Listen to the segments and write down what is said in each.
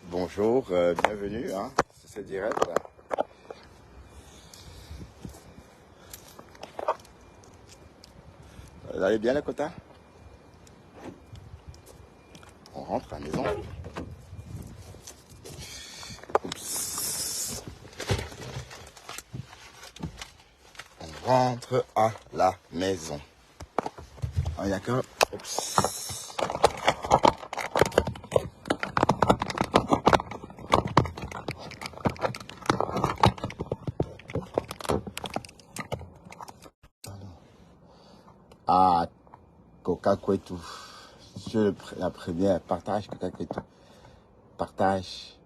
Bonjour, bienvenue, hein, c'est direct. Vous allez bien, la Cota? On rentre à la maison. Oups. On rentre à la maison. Ah, d'accord. Oups. Ah, Coca Kwetu. La première, partage Coca Kwetu. Partage.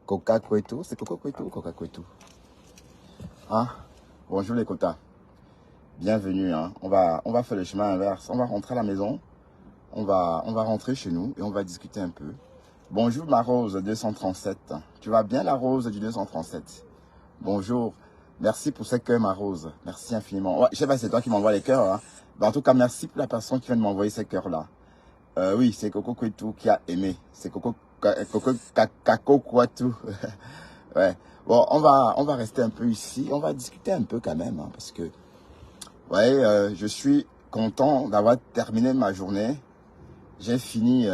Coca Kwetu, c'est Coca Kwetu ou Coca Kwetu? Hein? Bonjour les Cotas. Bienvenue, hein. On va faire le chemin inverse. On va rentrer à la maison. On va rentrer chez nous et on va discuter un peu. Bonjour ma Rose 237. Tu vas bien la Rose du 237? Bonjour. Merci pour ces cœurs ma Rose. Merci infiniment. Ouais, je sais pas si c'est toi qui m'envoie les cœurs. Hein. Ben, en tout cas, merci pour la personne qui vient de m'envoyer ces cœurs-là. Oui, c'est Coco Kwetu qui a aimé. C'est Coco Kwetu. Ouais. Bon, on va rester un peu ici. On va discuter un peu quand même. Hein, parce que, ouais, je suis content d'avoir terminé ma journée. J'ai fini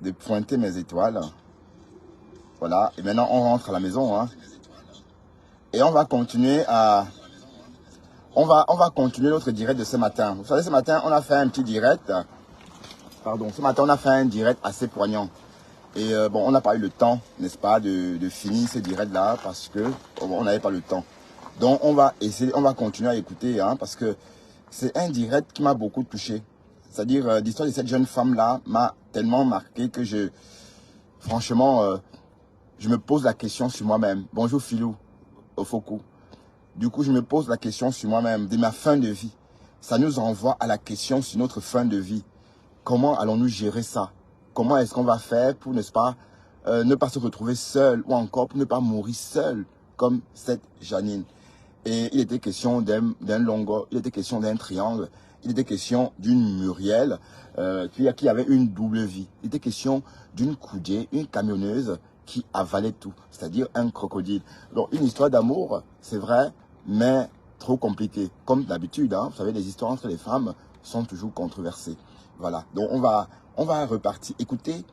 de pointer mes étoiles. Voilà. Et maintenant, on rentre à la maison. Hein. Et on va continuer à... On va continuer notre direct de ce matin. Vous savez, ce matin, on a fait un petit direct. Pardon, ce matin, on a fait un direct assez poignant. Et bon, on n'a pas eu le temps, n'est-ce pas, de finir ce direct-là parce que on n'avait pas le temps. Donc, on va essayer, on va continuer à écouter, hein, parce que c'est un direct qui m'a beaucoup touché. C'est-à-dire, l'histoire de cette jeune femme-là m'a tellement marqué que franchement, je me pose la question sur moi-même. Bonjour Philou, Ofoku. Du coup, je me pose la question sur moi-même, de ma fin de vie. Ça nous envoie à la question sur notre fin de vie. Comment allons-nous gérer ça? Comment est-ce qu'on va faire pour, n'est-ce pas, ne pas se retrouver seul ou encore pour ne pas mourir seul comme cette Janine? Et il était question d'un longo, il était question d'un triangle, il était question d'une Muriel qui avait une double vie. Il était question d'une Koudjé, une camionneuse qui avalait tout, c'est-à-dire un crocodile. Donc une histoire d'amour, c'est vrai, mais trop compliquée. Comme d'habitude, hein, vous savez, les histoires entre les femmes sont toujours controversées. Voilà, donc on va repartir. Écoutez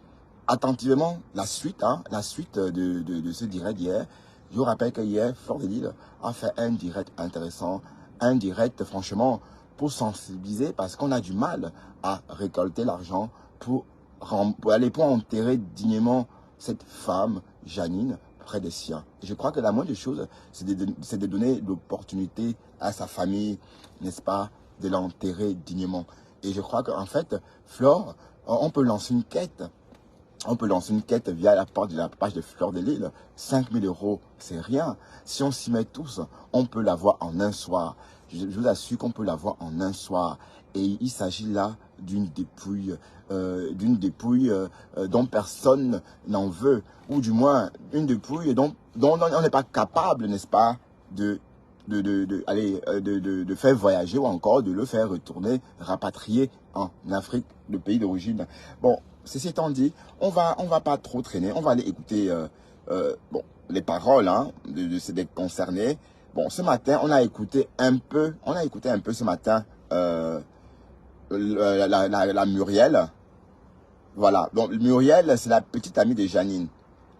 attentivement la suite, hein, la suite de ce direct d'hier. Je vous rappelle que hier, Fleur de Lille a fait un direct intéressant, un direct franchement pour sensibiliser parce qu'on a du mal à récolter l'argent pour enterrer dignement cette femme, Janine, près des siens. Et je crois que la moindre des choses, c'est de donner l'opportunité à sa famille, n'est-ce pas, de l'enterrer dignement. Et je crois qu'en fait, Flore, on peut lancer une quête. On peut lancer une quête via la page de Fleur de Lille. 5 000 €, c'est rien. Si on s'y met tous, on peut l'avoir en un soir. Je vous assure qu'on peut l'avoir en un soir. Et il s'agit là d'une dépouille dont personne n'en veut. Ou du moins, une dépouille dont on n'est pas capable, n'est-ce pas, de faire voyager ou encore de le faire retourner, rapatrier en Afrique, le pays d'origine. Bon, ceci étant dit, on va pas trop traîner, on va aller écouter bon, les paroles hein, de ces concernés. Bon, ce matin, on a écouté un peu ce matin la Muriel. Voilà, donc Muriel, c'est la petite amie de Janine,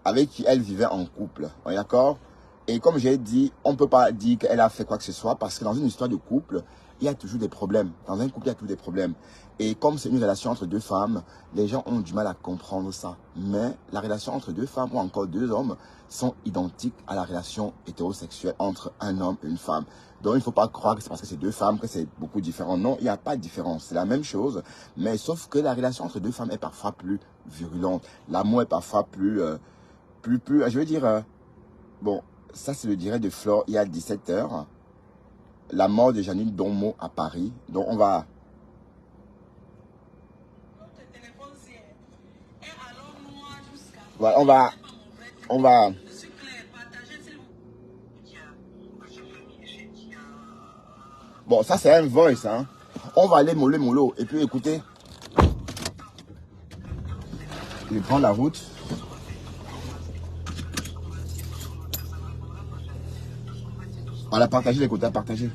avec qui elle vivait en couple, d'accord? Et comme j'ai dit, on ne peut pas dire qu'elle a fait quoi que ce soit parce que dans une histoire de couple, il y a toujours des problèmes. Dans un couple, il y a toujours des problèmes. Et comme c'est une relation entre deux femmes, les gens ont du mal à comprendre ça. Mais la relation entre deux femmes ou encore deux hommes sont identiques à la relation hétérosexuelle entre un homme et une femme. Donc il ne faut pas croire que c'est parce que c'est deux femmes que c'est beaucoup différent. Non, il n'y a pas de différence. C'est la même chose. Mais sauf que la relation entre deux femmes est parfois plus virulente. L'amour est parfois plus je veux dire, bon, ça c'est le direct de Flore il y a 17 h. La mort de Janine Donmo à Paris. Donc on va... Voilà, on va... Bon, ça c'est un voice, hein. On va aller mollo. Et puis écoutez, je prends la route. On a partagé les quotas, partagé.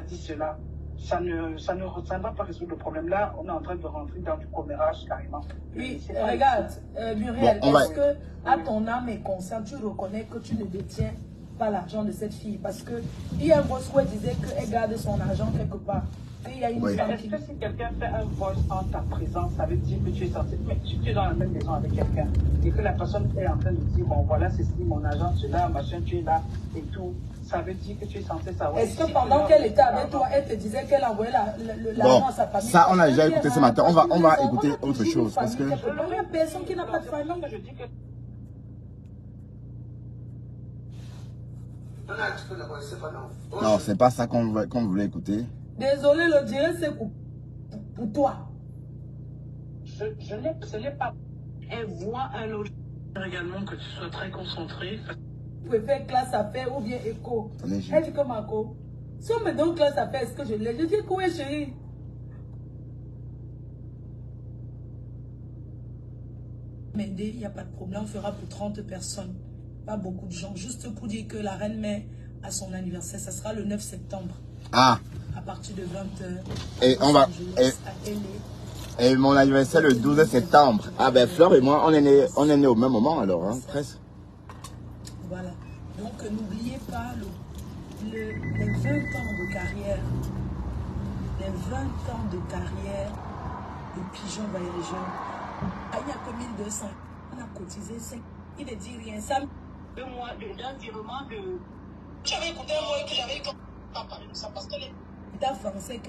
Dit cela, ça ne va pas résoudre le problème. Là, on est en train de rentrer dans du commérage carrément. Oui, regarde, Muriel, est-ce que à ton âme et conscience, tu reconnais que tu ne détiens pas l'argent de cette fille? Parce que il y a un boss qui disait qu'elle garde son argent quelque part. Il y a une femme Est-ce que si quelqu'un fait un voice en ta présence, ça veut dire que tu es censé... Mais si tu es dans la même maison avec quelqu'un et que la personne est en train de dire, bon voilà, c'est mon argent, cela, machin, tu es là et tout, ça veut dire que tu es censé savoir. Est-ce que pendant qu'elle était avec toi, elle te disait qu'elle envoyait l'argent à sa famille? Ça, on a déjà écouté ce matin. On va écouter autre chose. Parce que... Il y a personne qui n'a pas de famille. Non, c'est pas ça qu'on voulait écouter. Désolé, le direct, c'est pour toi. Ce n'est pas... Elle voit un autre également que tu sois très concentré. Vous pouvez faire classe à faire ou bien écho. Elle dit que Marco, si on me donne classe à faire, est-ce que je l'ai? Je dis quoi, chérie? M'aider, il n'y a pas de problème, on fera pour 30 personnes. Pas beaucoup de gens, juste pour dire que la reine mère a son anniversaire, ça sera le 9 septembre. Ah. À partir de 20h. Et on va... Et mon anniversaire le 12 septembre. Ah ben Fleur et moi, on est nés au même moment alors, hein, presque. Voilà. Donc n'oubliez pas les 20 ans de carrière. Les 20 ans de carrière de Pigeon Voyageur. Il n'y a que 1200. On a cotisé 5. Il ne dit rien. Ça, 2 mois d'environnement de... J'avais écouté un mot que j'avais parlé de ça parce que les français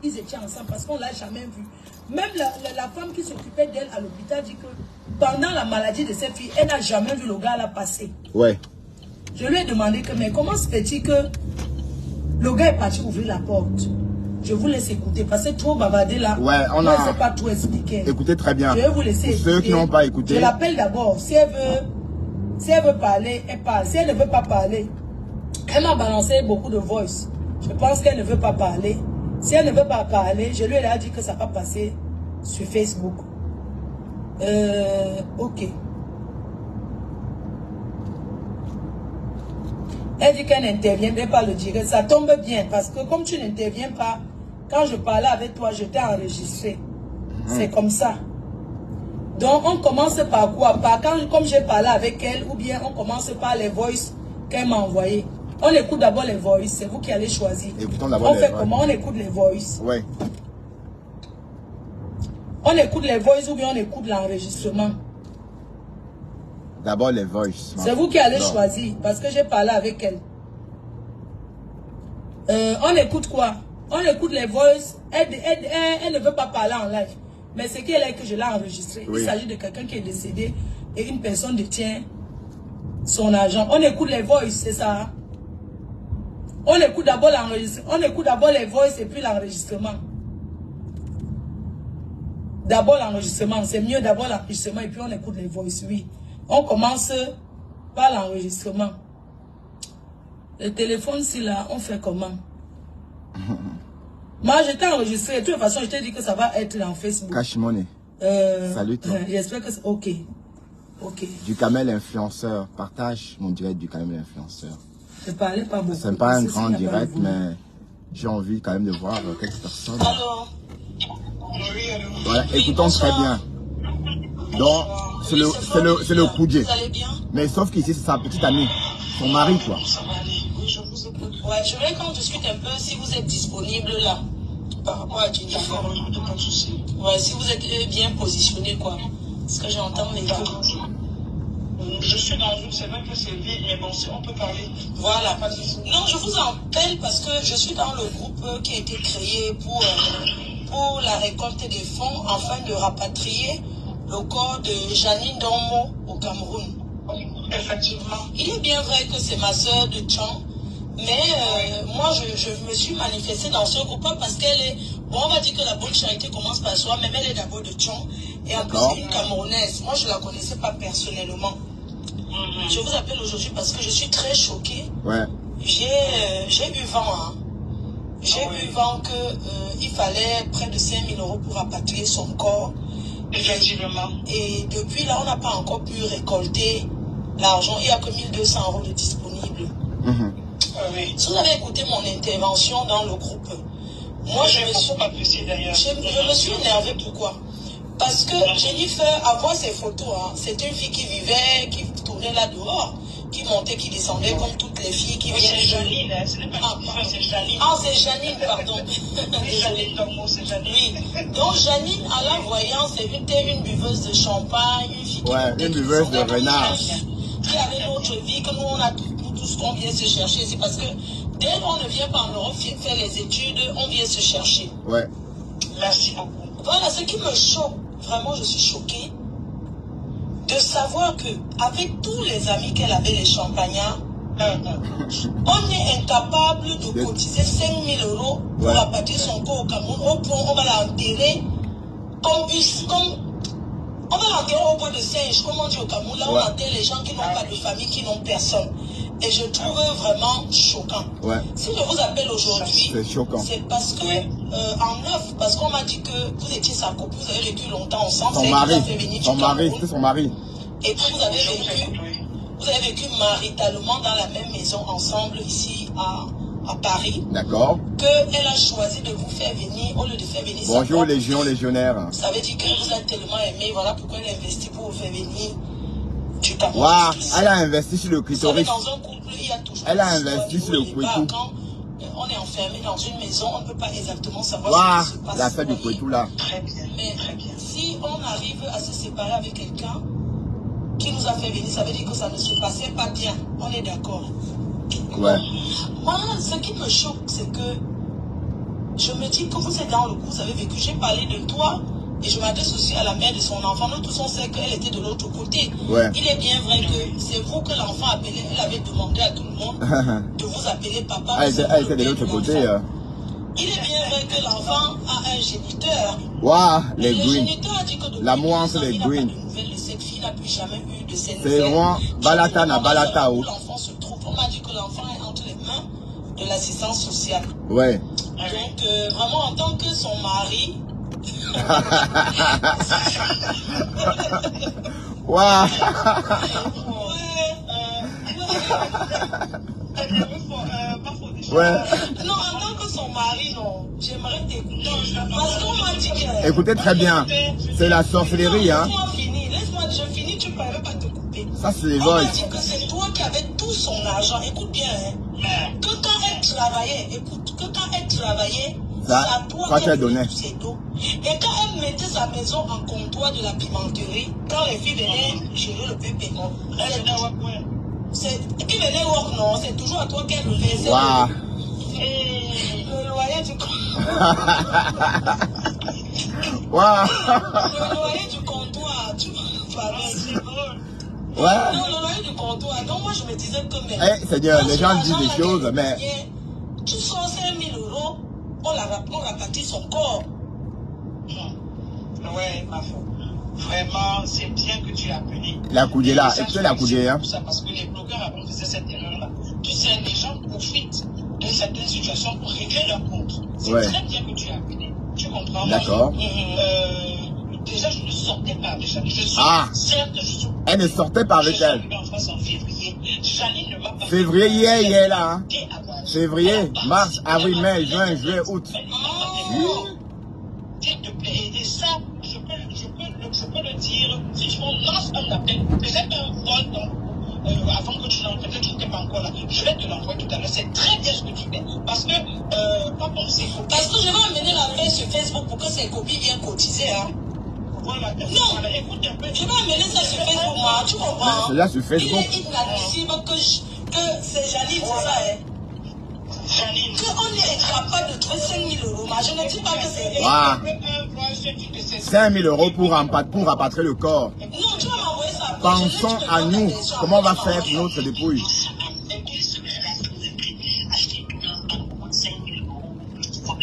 qu'ils étaient ensemble parce qu'on ne l'a jamais vu. Même la femme qui s'occupait d'elle à l'hôpital dit que pendant la maladie de cette fille, elle n'a jamais vu le gars là passer. Ouais. Je lui ai demandé que, mais comment se fait-il que le gars est parti ouvrir la porte? Je vous laisse écouter parce que trop bavardé là. Ouais, on ne sait pas tout expliquer. Écoutez très bien. Je vais vous laisser écouter. Ceux qui n'ont pas écouté. Je l'appelle d'abord. Si elle veut parler, elle parle. Si elle ne veut pas parler, elle m'a balancé beaucoup de voice. Je pense qu'elle ne veut pas parler. Si elle ne veut pas parler, je lui ai dit que ça va passer sur Facebook. Ok. Elle dit qu'elle n'interviendrait pas le direct. Ça tombe bien parce que comme tu n'interviens pas, quand je parlais avec toi, je t'ai enregistré. C'est comme ça. Donc on commence par quoi? Comme j'ai parlé avec elle, ou bien on commence par les voices qu'elle m'a envoyées. On écoute d'abord les voices, c'est vous qui allez choisir. Écoutons d'abord on fait comment? On écoute les voices. Oui. On écoute les voices ou bien on écoute l'enregistrement? D'abord les voices. C'est vous qui allez choisir parce que j'ai parlé avec elle. On écoute quoi? On écoute les voices. Elle ne veut pas parler en live. Mais c'est qu'elle est que je l'ai enregistré. Oui. Il s'agit de quelqu'un qui est décédé et une personne détient son argent. On écoute les voices, c'est ça? On écoute d'abord l'enregistrement. On écoute d'abord les voices et puis l'enregistrement. D'abord l'enregistrement. C'est mieux d'abord l'enregistrement et puis on écoute les voices, oui. On commence par l'enregistrement. Le téléphone, si là, on fait comment? Moi, je t'ai enregistré. De toute façon, je t'ai dit que ça va être dans Facebook. Cash Money. Salut toi. J'espère que c'est ok. Ok. Du Camel influenceur. Partage mon direct du Camel influenceur. Je parlais pas beaucoup. C'est pas un grand direct, mais j'ai envie quand même de voir quelques personnes. Alors. Voilà, écoutons très bien. Donc, c'est le Koudjé. Vous allez bien? Mais sauf qu'ici, c'est sa petite amie. Son mari, quoi. Ça va aller. Oui, je vous écoute. Ouais, je voulais qu'on discute un peu si vous êtes disponible là. Par rapport à Jennifer. Pas de souci. Ouais, si vous êtes bien positionné, quoi. Parce que j'entends les gars. Je suis dans une, c'est vrai que c'est vide, mais bon, si on peut parler. Voilà, pas de souci. Non, je vous appelle parce que je suis dans le groupe qui a été créé pour la récolte des fonds afin de rapatrier le corps de Janine Domo au Cameroun. Effectivement. Il est bien vrai que c'est ma soeur de Tchang, mais moi je me suis manifestée dans ce groupe parce qu'elle est, bon on va dire que la bonne charité commence par soi, mais elle est d'abord de Tchang, et en plus c'est une Camerounaise. Moi je la connaissais pas personnellement. Je vous appelle aujourd'hui parce que je suis très choquée. Ouais. J'ai eu vent, hein. J'ai eu vent qu'il fallait près de 5 000 € pour rapatrier son corps. Effectivement. Et depuis là, on n'a pas encore pu récolter l'argent. Il n'y a que 1 200 € de disponibles. Oui. Si vous avez écouté mon intervention dans le groupe, moi je me suis énervée. Pourquoi? Parce que Jennifer, à voir ses photos, hein, c'est une fille qui vivait, qui tournait là dehors, qui montait, qui descendait comme toutes les filles qui viennent. C'est Janine, hein, ce n'est pas Jennifer, c'est Janine. Ah, c'est Janine, pardon. Janine, ton mot, c'est Janine. Oui. Donc Janine, à la voyance, c'était une buveuse de champagne, une fille qui une buveuse de renard. Qui avait notre vie, que nous, on a tout ce qu'on vient se chercher. C'est parce que dès qu'on ne vient pas en Europe faire les études, on vient se chercher. Ouais. Merci beaucoup. Voilà, ce qui me choque, vraiment, je suis choquée de savoir que avec tous les amis qu'elle avait, les champagnards, on est incapable de cotiser 5 000 € pour rapatrier son corps au Cameroun. Au point, on va l'enterrer on va l'enterrer au bois de singe, comme on dit au Cameroun. Là, on enterre les gens qui n'ont pas de famille, qui n'ont personne. Et je trouve vraiment choquant. Si je vous appelle aujourd'hui, c'est parce que, en neuf, parce qu'on m'a dit que vous étiez sa copine, vous avez vécu longtemps ensemble. Son mari, c'était son mari. Et puis vous avez vécu maritalement dans la même maison ensemble ici à Paris. D'accord. Qu'elle a choisi de vous faire venir au lieu de faire venir. Bonjour Légion, légionnaire. Ça veut dire que vous êtes tellement aimé, voilà pourquoi elle a investi pour vous faire venir du Cameroun. Waouh, elle a investi sur le clitoris. Dans un couple, il y a toujours elle a investi sur le clitoris. Quand on est enfermé dans une maison, on ne peut pas exactement savoir ce qui se passe. La fête du clitoris là. Très bien. Mais si on arrive à se séparer avec quelqu'un qui nous a fait venir, ça veut dire que ça ne se passait pas bien. On est d'accord. Ouais. Moi, ce qui me choque, c'est que je me dis que vous êtes dans le coup, vous avez vécu, j'ai parlé de toi et je m'adresse aussi à la mère de son enfant. Nous tous on sait qu'elle était de l'autre côté. Ouais. Il est bien vrai que c'est vous que l'enfant appelait, elle avait demandé à tout le monde de vous appeler papa. Elle était de l'autre côté. Il est bien vrai que l'enfant a un géniteur. Waouh, les green. Géniteur a dit que l'amour entre les green. Cette fille n'a plus jamais eu de ses c'est vraiment balata na balata. L'enfant se trouve. On m'a dit que l'enfant est entre les mains de l'assistance sociale. Ouais. Donc, vraiment, en tant que son mari... Waouh. Ouais. Non, en tant que son mari, non. J'aimerais t'écouter. Parce qu'on m'a dit que... Écoutez très bien. C'est la sorcellerie, hein. Laisse-moi, je finis, tu ne peux pas te couper. Ça, c'est les vols. vols. On m'a dit que c'est toi qui avais tout son argent. Écoute bien, hein. Que quand elle travaillait, écoute, que quand elle travaillait, c'est à toi qu'elle donnait tous ses dos. Et quand elle mettait sa maison en comptoir de la pimenterie, quand les filles venaient gérer le pépé, qui venait voir, non, c'est toujours à toi qu'elle le laissait. Wow. Le loyer du Wow. Le loyer du comptoir, tu vois. Ouais. Non, le loyer du comptoir. Donc moi je me disais que mais. Eh, Seigneur, les gens disent des choses, mais. Tu sors 5 000 €, on rapatrie son corps. Ouais, ma foi. Vraiment, c'est bien que tu as appelé. La coudée là, et tu la coudée, hein. Parce que les blogueurs avant faisaient cette erreur-là. Tu sais, les gens profitent de certaines situations pour régler leur compte. C'est très bien que tu as appelé. Tu comprends? D'accord. Déjà, je ne sortais pas avec Janine. Certes, je suis... Elle ne sortait pas avec elle. Je suis en France en février. Janine ne m'a pas... Février, hier là, hein. Février, mars, avril, mai, juin, juillet, août. S'il te plaît, et ça, je peux le dire, si tu lances un appel, peut-être un vol avant que tu l'envoies, peut-être que tu n'étais pas encore là, je vais te l'envoyer tout à l'heure, c'est très bien ce que tu fais, parce que, pas pour ses copies. Parce que je vais amener la veille sur Facebook pour que ses copies viennent cotiser, hein. Voilà, non, écoute un peu. Je vais amener ça sur Facebook, moi, tu comprends? C'est là sur Facebook. Il est inadmissible que c'est Janine, c'est ça, hein. Qu'on est incapable de trouver 5 000 €. Je ne dis pas que c'est... 5 000 € pour rapatrier le corps. Non, tu vas m'envoyer ça. Pensons à nous. Comment on va faire pour notre dépouille?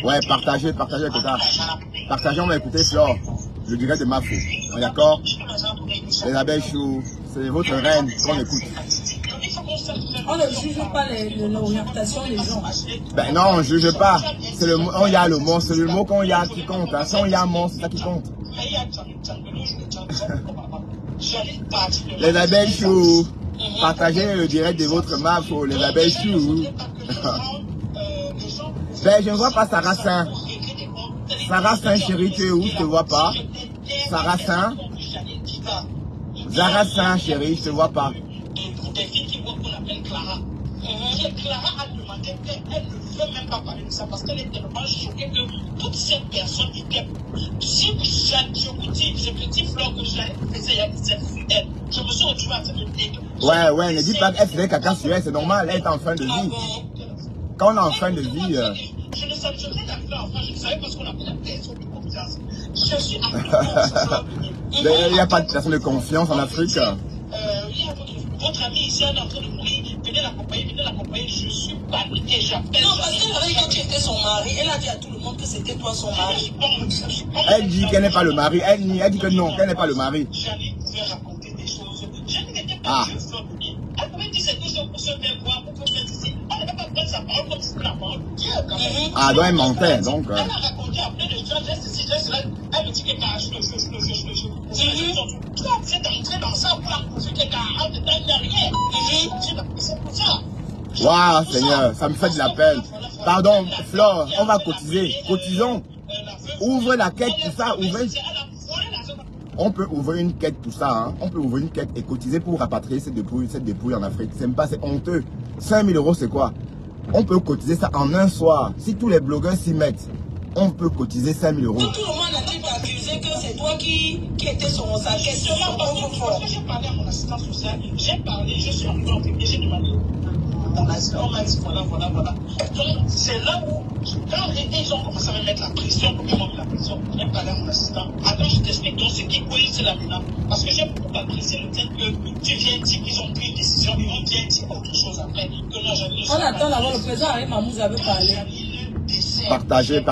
Ouais, partagez, Kota. Partagez, on va écouter Flore, le direct de Mafou. D'accord? Les abeilles chou, C'est votre reine qu'on écoute. On ne juge pas l'orientation des gens. Ben non, on ne juge pas. C'est le mot, on y a le mot, c'est le mot qu'on y a qui compte. Hein. Si on y a un mot, c'est ça qui compte. Les abeilles chou. Partagez le direct de votre map pour les abeilles chou. Ben, je ne vois pas Sarah Saint. Sarah Saint, chérie, tu es où? Je te vois pas. Sarah Saint. Sarah Saint, chérie, je te vois pas. Des filles qui voient qu'on appelle Clara. Clara a demandé qu'elle ne veut même pas parler de ça parce qu'elle est tellement choquée que toutes ces personnes étaient. Si je vous dis, je te dis, Flore, que je l'avais faisait il y a 17 elle. Je me suis retrouvée à faire le dé. Ouais, ne dis pas qu'elle faisait caca sur elle, c'est normal, elle est en fin de vie. Quand on est en fin de vie. Je ne savais rien à faire, enfin, je ne savais pas ce qu'on appelle la personne de confiance. Je suis à il n'y a pas de personne de confiance en Afrique. Votre ami ici est en train de mourir, venez l'accompagner, je suis paniquée, j'appelle. Non, parce qu'elle avait dit que tu étais son mari, elle a dit à tout le monde que c'était toi son mari. Elle dit qu'elle n'est pas le mari, elle dit que non, qu'elle n'est pas le mari. Janine pouvait raconter des choses. Janine n'était pas une femme. Elle pouvait dire ces choses pour se faire voir, pour faire ici. Elle n'avait pas prendre sa parole comme si c'était la parole de Dieu quand même. Ah, donc elle mentait, donc. Elle a raconté à plein de gens, geste ici, geste là. Elle me dit que t'as acheté le jeu. Toi, tu es entré dans ça pour accuser quelqu'un de derrière. C'est pour ça. Waouh, Seigneur, ça me fait de la peine. Pardon, Flore, on va cotiser. Cotisons. Ouvre la quête, tout ça, ouvrez. On peut ouvrir une quête, tout ça. Hein. On peut ouvrir une quête et cotiser pour rapatrier cette dépouille en Afrique. C'est pas, c'est honteux. 5 000 €, c'est quoi? On peut cotiser ça en un soir. Si tous les blogueurs s'y mettent, on peut cotiser 5 000 €. Tout le monde a dit d'accuser que c'est toi qui étais sur sa question. Parce que j'ai parlé à mon assistant social, j'ai parlé, je suis arrivé en février, j'ai demandé mon assistant, on m'a dit voilà. Donc c'est là où, quand ils ont commencé à me mettre la pression, pour me mettre la pression, j'ai parlé à mon assistant. Attends, je t'explique donc ce qui couille, c'est la menace. Parce que j'ai beaucoup apprécié le fait que tu viens dire qu'ils ont pris une décision, ils vont bien dire autre chose après. Que non, on attend d'avoir le président Harry Mahmoud avait parlé. Partagez.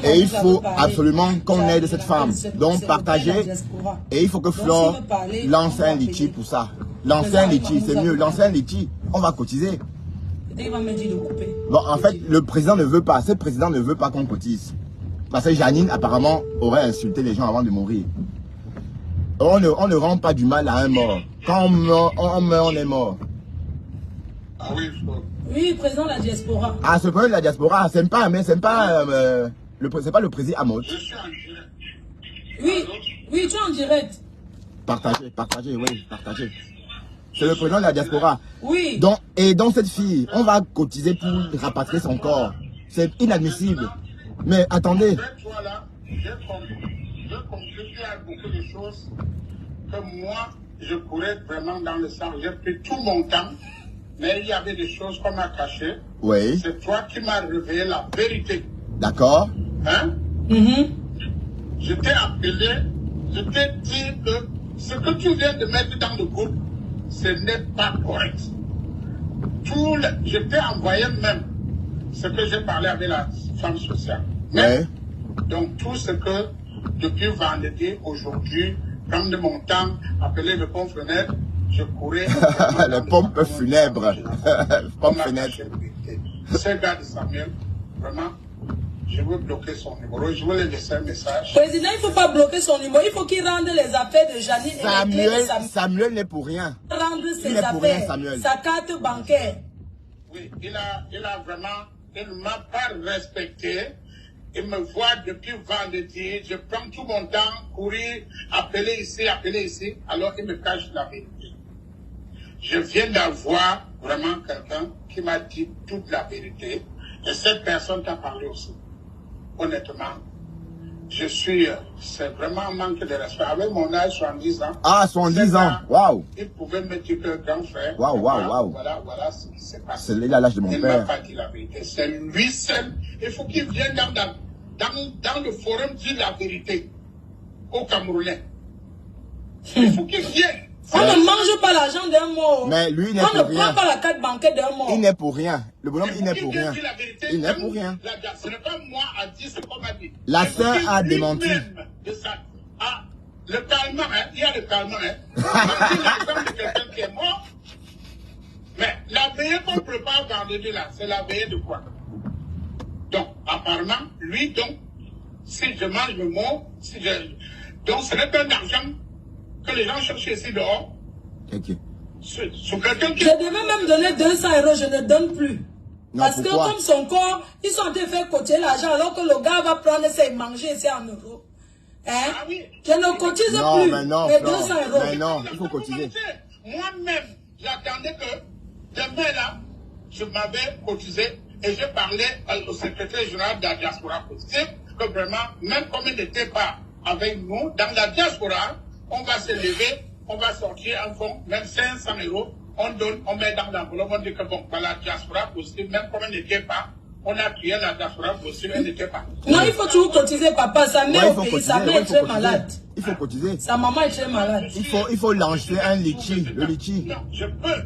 Et il faut absolument qu'on aide cette femme. Donc partagez. Et il faut que Flore lance un litchi pour ça. Lancer un litchi, c'est mieux. Lancer un litchi, on va cotiser. Bon, en fait, le président ne veut pas. Ce président ne veut pas qu'on cotise. Parce que Janine, apparemment, aurait insulté les gens avant de mourir. On ne rend pas du mal à un mort. Quand on meurt, on est mort. Ah oui, oui, président de la diaspora. Ah, ce président de la diaspora, c'est pas le président Amot. Je suis en direct. Oui, tu es en direct. Partagez, oui, partagez. C'est le président de la diaspora. Oui. Donc, et dans cette fille, on va cotiser pour rapatrier son corps. C'est inadmissible. Mais attendez. J'ai compris qu'il y a beaucoup de choses que moi, je courais vraiment dans le sang. J'ai pris tout mon temps. Mais il y avait des choses qu'on m'a cachées. Oui. C'est toi qui m'as révélé la vérité. D'accord. Hein? Je t'ai appelé, je t'ai dit que ce que tu viens de mettre dans le groupe, ce n'est pas correct. Je t'ai envoyé même ce que j'ai parlé avec la femme sociale. Mais, donc tout ce que, depuis vendredi, aujourd'hui, comme de mon temps, appelé le pont funèbre, je courais. Le pompe funèbre. Pompe funèbre. Ce gars de Samuel, vraiment, je veux bloquer son numéro. Je veux lui laisser un message. Président, il ne faut pas bloquer son numéro. Il faut qu'il rende les affaires de Janine. Samuel n'est pour rien. Rendre ses affaires, sa carte bancaire. Oui, il a vraiment, il ne m'a pas respecté. Il me voit depuis vendredi. Je prends tout mon temps, courir, appeler ici. Alors il me cache la vérité. Je viens d'avoir vraiment quelqu'un qui m'a dit toute la vérité. Et cette personne t'a parlé aussi. Honnêtement, c'est vraiment un manque de respect. Avec mon âge, 70 ans. Ah, 70 ans, waouh. Il pouvait me dire que grand frère. Waouh. Voilà ce qui s'est passé. C'est l'âge de mon père. Il ne m'a pas dit la vérité. C'est lui seul. Il faut qu'il vienne dans le forum dire la vérité aux Camerounais. Il faut qu'il vienne. On ne mange pas l'argent d'un mot. Mais lui, il n'est pour rien. On ne prend pas la carte bancaire d'un mot. Il n'est pour rien. Le bonhomme, il n'est pour rien. Il n'est pour rien. Ce n'est pas moi à dire ce qu'on m'a dit. La sœur a démenti. Le calmant, hein, il y a le calmant. Hein. C'est l'exemple de quelqu'un qui est mort. Mais la veillée qu'on prépare vendredi là, c'est la veillée de quoi? Donc, apparemment, lui, donc, si je mange le mot, si je... donc ce n'est pas d'argent que les gens cherchent ici dehors. Ok. Sur quelqu'un qui... Je devais même donner 200 €, je ne donne plus. Non, parce pourquoi? que comme son corps, ils sont en train de faire cotiser l'argent alors que le gars va prendre ça et manger ici en euros. Hein? Ah oui. Je ne cotise Non, plus. mais non, les Flore. 200 €. Mais non, il faut cotiser. Moi-même, j'attendais que demain là, je m'avais cotisé et j'ai parlé au secrétaire général de la diaspora positive que vraiment, même comme il n'était pas avec nous, dans la diaspora, on va se lever, on va sortir un fonds, même 500 €, on donne, on met dans l'enveloppe, on dit que bon, dans la diaspora positive, même comme elle n'était pas, on a créé la diaspora positive, elle n'était pas. Non, il faut toujours cotiser, papa. Sa mère au pays, sa mère est très malade. Il faut cotiser. Sa maman est très malade. Il faut lancer un litchi, le litchi. Non, je peux.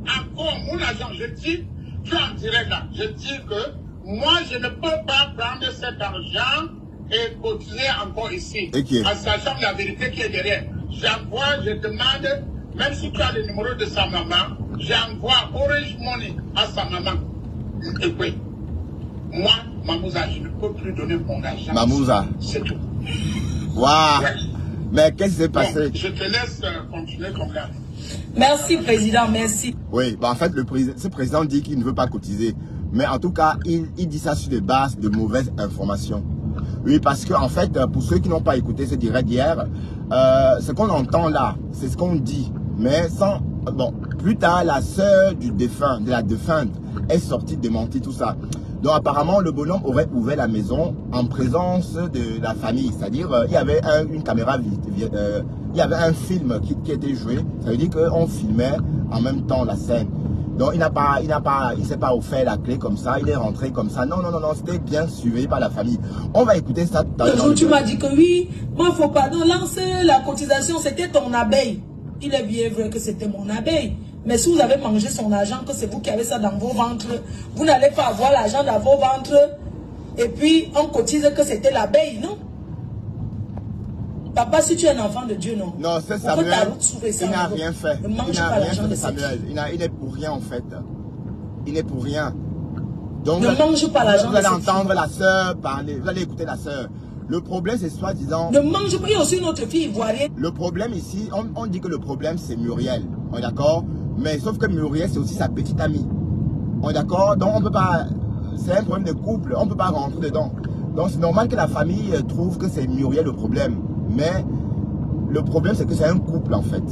Encore mon argent, je dis, tu en dirais là, je dis que moi, je ne peux pas prendre cet argent et cotiser encore ici. Okay. En sachant la vérité qui est derrière. J'envoie, je demande, même si tu as le numéro de sa maman, j'envoie Orange Money à sa maman. Et puis, moi, Mamouza, je ne peux plus donner mon argent. Mamouza. C'est tout. Waouh. Ouais. Mais qu'est-ce qui s'est passé? Bon, je te laisse continuer comme là. Merci, président, merci. Oui, bah en fait, ce président dit qu'il ne veut pas cotiser. Mais en tout cas, il dit ça sur des bases de mauvaises informations. Oui, parce que en fait, pour ceux qui n'ont pas écouté ce direct d'hier, ce qu'on entend là, c'est ce qu'on dit. Mais sans... Bon, plus tard, la sœur du défunt, de la défunte, est sortie démentir tout ça. Donc apparemment, le bonhomme aurait ouvert la maison en présence de la famille. C'est-à-dire, il y avait une caméra, il y avait un film qui était joué. Ça veut dire qu'on filmait en même temps la scène. Donc il s'est pas offert la clé comme ça, il est rentré comme ça. Non, c'était bien suivi par la famille. On va écouter ça tout à l'heure. Le jour tu m'as dit que oui, moi il faut pas lancer la cotisation, c'était ton abeille. Il est bien vrai que c'était mon abeille. Mais si vous avez mangé son argent, que c'est vous qui avez ça dans vos ventres, vous n'allez pas avoir l'argent dans vos ventres. Et puis, on cotise que c'était l'abeille, non? Papa, si tu es un enfant de Dieu, non? Non, c'est Samuel. Il n'a rien fait. Il n'a rien fait de Samuel. Il n'est pour rien, en fait. Il n'est pour rien. Donc, ne mange pas l'argent. Vous allez entendre la sœur parler. Vous allez écouter la sœur. Le problème, c'est soi-disant... Ne mange pas. Il y a aussi une autre fille ivoirienne. Le problème ici, on dit que le problème, c'est Muriel. On est d'accord? Mais sauf que Muriel, c'est aussi sa petite amie. On est d'accord? Donc, on ne peut pas... C'est un problème de couple. On ne peut pas rentrer dedans. Donc, c'est normal que la famille trouve que c'est Muriel le problème. Mais le problème, c'est que c'est un couple, en fait.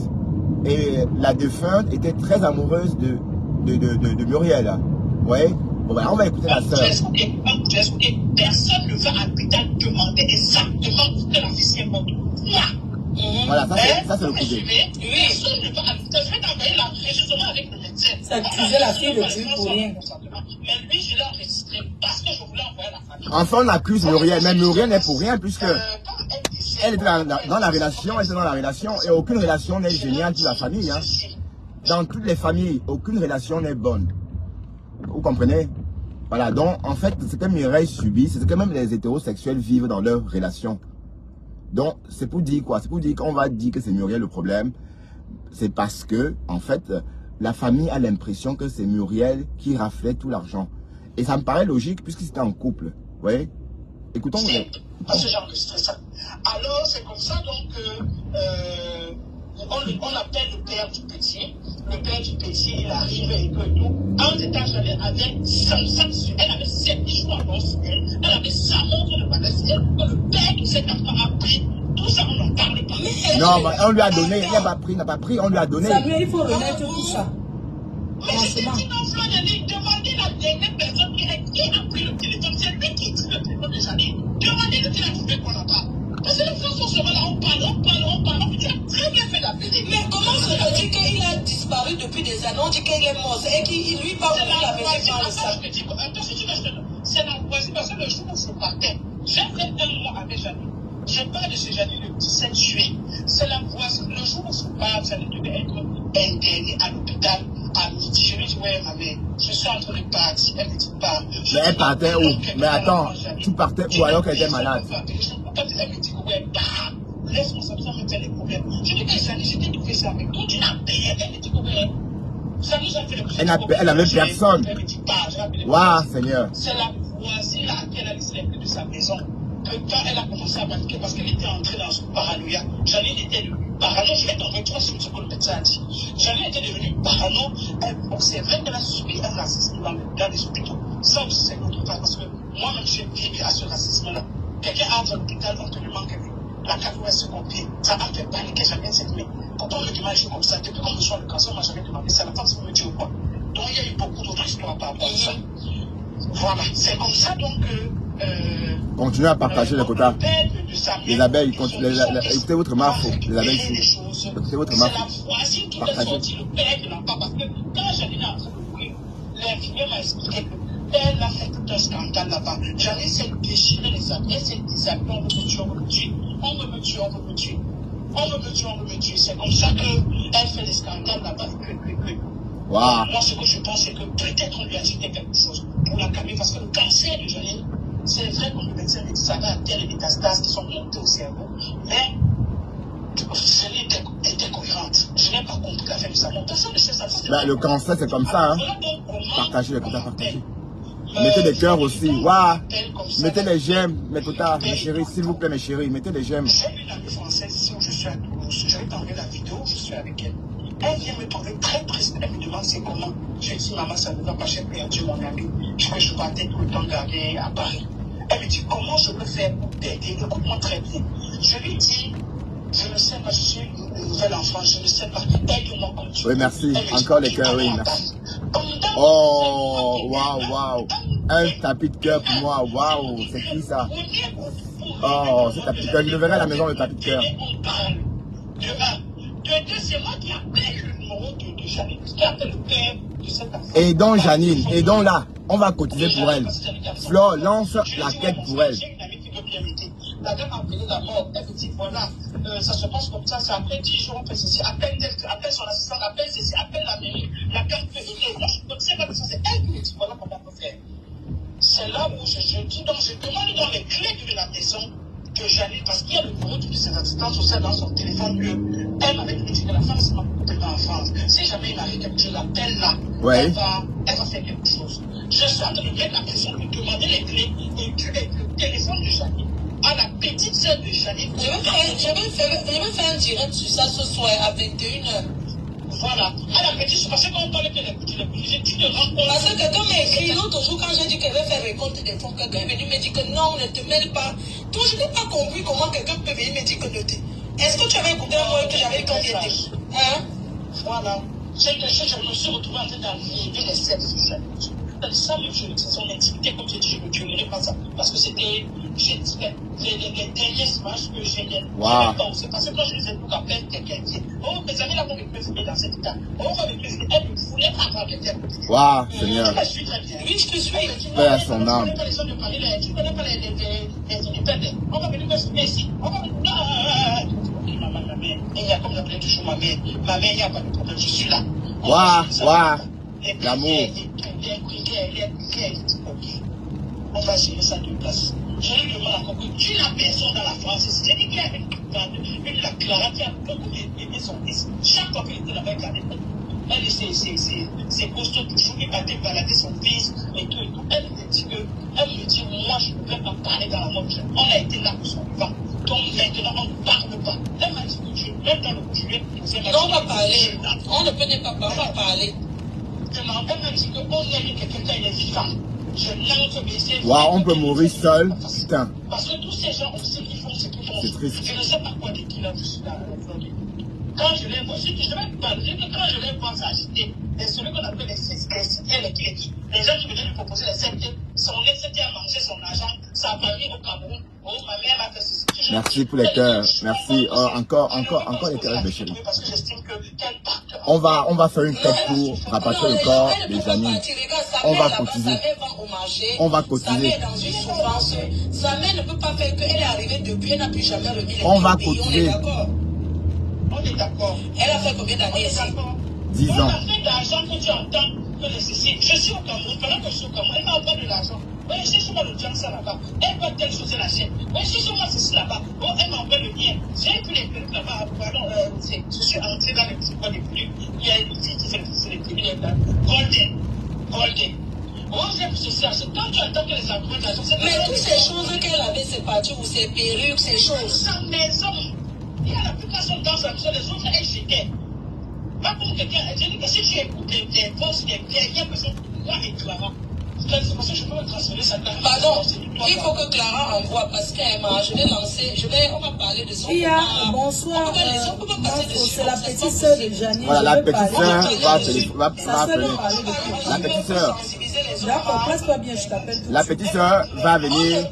Et la défunte était très amoureuse de Muriel. Vous voyez? Bon, ben, on va écouter la sœur. Personne ne va à l'hôpital demander exactement que la fille est morte. Voilà, ça c'est le côté. Personne ne va à l'hôpital. Je vais t'envoyer l'enregistrement avec le médecin. Ça accusait la fille de Dieu pour rien. Mais lui, je l'ai enregistré parce que je voulais envoyer la famille. Enfin, on accuse Muriel, mais Muriel n'est pour rien puisque elle était dans la relation, elle était dans la relation et aucune relation n'est géniale pour la famille. Hein. Dans toutes les familles, aucune relation n'est bonne. Vous comprenez? Voilà, donc en fait, ce que Mireille subit, c'est ce que même les hétérosexuels vivent dans leur relation. Donc, c'est pour dire quoi? C'est pour dire qu'on va dire que c'est Muriel le problème. C'est parce que, en fait, la famille a l'impression que c'est Muriel qui raflait tout l'argent. Et ça me paraît logique puisque c'était en couple. Vous voyez? Écoutons. À ce genre de stress. Alors, c'est comme ça, donc, on appelle le père du petit. Le père du petit, il arrive et que tout. En étant j'allais avec son sac sur elle, avait 7 jours avant sur elle. Elle avait sa montre de magasin. Le père de cet enfant a pris. Tout ça, on n'en parle pas. Non, mais on lui a donné. Il n'a pas pris, on lui a donné. Samuel, il faut remettre tout ça. Mais c'était une enfant d'aller demander la dernière personne qui a pris le téléphone. C'est lui qui a pris le téléphone des années. Demandez-le qu'il a trouvé qu'on en parle. Parce que les gens sont seulement là, on parle. Tu as très bien fait d'appeler. Mais comment se fait-il qu'il a disparu depuis des années? On dit qu'il est mort et qu'il lui parle de la maison dans le sac. C'est la voisine parce que le jour où je partais, j'ai fait un mois avec Janine. Je parle de ce Janine le 17 juillet. C'est la voisine. Le jour où je parle, Janine devait être internée à l'hôpital à midi. Je lui dis, ouais, ma mère, je suis en train de partir. Elle me dit, pas. Mais elle partait où? Mais attends, tu partais où alors qu'elle était malade? Quand elle me dit, ouais, bah, responsable, entretient des problèmes. Je dis que Janine, je t'ai trouvé ça avec toi, tu n'as payé. Elle me dit que elle n'avait personne. Waouh, Seigneur. C'est la voisine à laquelle elle laissé les clés de sa maison. Que quand elle a commencé à paniquer parce qu'elle était entrée dans ce paranoïa, Janine était devenue parano. Je vais t'envoyer 3 sur ce que le médecin a dit. Janine était devenue parano. C'est vrai qu'elle a subi un racisme dans les hôpitaux. Ça aussi, c'est notre cas parce que moi-même, j'ai vécu à ce racisme-là. Quelqu'un entre à l'hôpital, on te demande quelque chose. La cagoule se compter. Ça m'a fait paniquer. J'avais cette nuit. Quand on me demande, je suis comme ça. Depuis qu'on me soit le cancer, moi, j'avais demandé ça. La femme, ça me dit ou quoi. Donc, il y a eu beaucoup d'autres histoires par rapport à ça. Voilà. C'est comme ça, donc. Continuez à partager les quotas. Les abeilles, écoutez votre marque. Les abeilles ici. Écoutez votre marque. C'est la voisine qui fait sortir le père de l'enfant. Parce que quand Janine est en train de mourir, l'infirmière m'a expliqué que elle a fait tout un scandale là-bas. Janine s'est déchiré les habits. Elle s'est déshabillée. On veut me tuer, on veut me tuer. On veut me tuer, on veut me tuer. On veut me tuer, on veut me tuer. C'est comme ça qu'elle fait des scandales là-bas. Wow. Moi, ce que je pense, c'est que peut-être on lui a dit quelque chose pour la calmer. Parce que le cancer de Janine, c'est vrai que le médecin dit que ça va atteindre les métastases qui sont montées au cerveau. Mais Janine était cohérente. Je n'ai pas compris la fin de ça. Mon personne ne sait ça. Ben, le cancer, c'est comme ça. Hein. Partagez les quotas, partagez. Mettez des cœurs aussi. Waouh. Mettez les j'aime, mes quotas, mes chéris, s'il vous plaît, mes chéris. Mettez les j'aime. J'ai une amie française ici où je suis à Toulouse. Je vais t'envoyer la vidéo, je suis avec elle. Elle vient me trouver très triste. Elle me demande c'est comment. Je dis, maman, ça ne va pas, j'ai perdu mon ami. Je partais tout le temps garder à Paris. Elle me dit, comment je peux faire pour t'aider? Écoute-moi très bien. Je lui dis, je ne sais pas, je suis une nouvelle enfant, je ne sais pas. Aide-moi comme tu veux. Oui, merci. Encore les cœurs, oui, merci. Oh, waouh, waouh. Un tapis de cœur pour moi, waouh. C'est qui ça? Oh, ce tapis de cœur. Je le verrai à la maison, le tapis de cœur. De deux, c'est moi qui appelle le numéro de Janine. Qui appelle le père de cette personne. Et donc, Janine, et donc là, on va cotiser pour elle. Flo, lance la quête pour elle. J'ai une amie qui veut bien m'aider. La dame a appelé la mort. Elle me dit, voilà, ça se passe comme ça, c'est après 10 jours, on fait ceci. Appelle son assistant, appelle ceci, appelle la mairie. La carte peut aider. Moi, je ne sais pas que ça, c'est elle qui me dit, voilà comment on peut faire. C'est là où je dis, donc je demande dans les clés de la maison que Janine, parce qu'il y a le numéro de ses assistants sociales dans son téléphone, elle m'avait dit que la femme se m'a coupé en France. Si jamais il arrive quelque chose, appelle-la. Ouais. Elle va faire quelque chose. Je suis en train de mettre la pression, de demander les clés et le téléphone de Janine à la petite sœur de Janine. Je vais faire un direct sur ça ce soir à 21h. Voilà. À la petite sœur, parce que quand on parle de l'électricité, tu te rends compte. Parce que quelqu'un m'a écrit l'autre jour quand j'ai dit qu'elle veut faire récolte des fonds, quelqu'un est venu me dire que non, ne te mêle pas. Donc je n'ai pas compris comment quelqu'un peut venir me dire que ne te. Est-ce que tu avais écouté un mot que j'avais candidaté? Hein? Voilà. Je me suis retrouvé en train d'enlever les selles sur Janine. Ça, même, c'est son intimité, comme je dis, je ne tuerai pas ça. Parce que c'était, les dernières images que j'ai eues. Wow. C'est parce que quand je les ai tout appelé, quelqu'un dit, oh, mes amis là vont me présider dans cet état. Oh, on va me présider. Elle ne voulait pas avoir quelqu'un. Waouh, Seigneur. Je me suis très bien. Oui, je te suis. Paix à son âme. Tu ne connais pas les gens de Paris, tu ne connais pas les indépendants. On va venir me soumettre ici. On va venir. Ma mère, il y a comme j'appelais toujours ma mère. Ma mère, il n'y a pas de problème, je suis là. Waouh, waouh. L'amour. On va gérer ça de place. Je lui demande encore que tu n'as personne dans la France. C'est-à-dire qu'il y a une la Clara qui a beaucoup aimé son fils. Chaque fois qu'il était là-bas, il avait elle et ses costauds toujours, il battait balader son fils et tout et tout. Elle me dit moi je ne peux pas parler dans la mort. On a été là pour son vivant. Donc maintenant on ne parle pas. Elle m'a dit que tu même dans le coup, je lui ai posé ma on va parler. On ne peut pas parler, on va parler. Elle m'a dit qu'on aime quelqu'un quand il est vivant. Waouh, on peut mourir seul. Putain. Parce que tous ces gens, on sait qu'ils font ce qu'ils font. C'est triste. Je ne sais pas quoi de qui là, je suis là. Quand je les vois, je vais parler que quand je les vois s'agiter, c'est celui qu'on appelle les qui. Les gens qui venaient lui proposer les CT, son ex était à manger son argent, sa famille au Cameroun. Oh, ma mère a fait ceci. Merci pour les cœurs. Merci. Encore les cœurs de chérie. On va faire une quête pour rapatrier le corps des Janine. On va cotiser. On va cotiser. Sa mère ne peut pas faire qu'elle est arrivée depuis, elle n'a plus jamais remis les on va cotiser. On est d'accord. Elle a fait combien d'années ici? 10 ans. On a fait d'argent que tu entends que les ceci. Je suis au Cameroun. Pendant que je suis au Cameroun, elle m'a envoyé de l'argent. Oui, cherche-moi le diamant ça là-bas. Elle va telle chose la chaîne. Oui, cherche-moi ceci là-bas. Oh, elle m'a envoyé le lien. J'ai vu les trucs là-bas. Pardon, je suis entré dans les petits points des trucs. Il y a une petite qui fait les trucs là. Golden. Oh, j'aime ceci là. Quand tu attends que les enfants d'argent, c'est mais toutes ces choses qu'elle avait, c'est parti ou ces perruques, ces choses. Sa maison. Il y a l'application dans sa maison, les autres, elles jetaient. Pas pour quelqu'un, je dis que si tu écoutes des voix, il y a besoin de moi et Clara. C'est pour ça que je peux me transférer ça. Pardon, il faut que Clara envoie parce qu'elle m'a, je vais lancer, on va parler de son. Il y a, bonsoir, c'est la petite soeur de Janine. Voilà, la petite soeur va appeler. La petite soeur. D'accord, place-toi bien, je t'appelle. La petite soeur va venir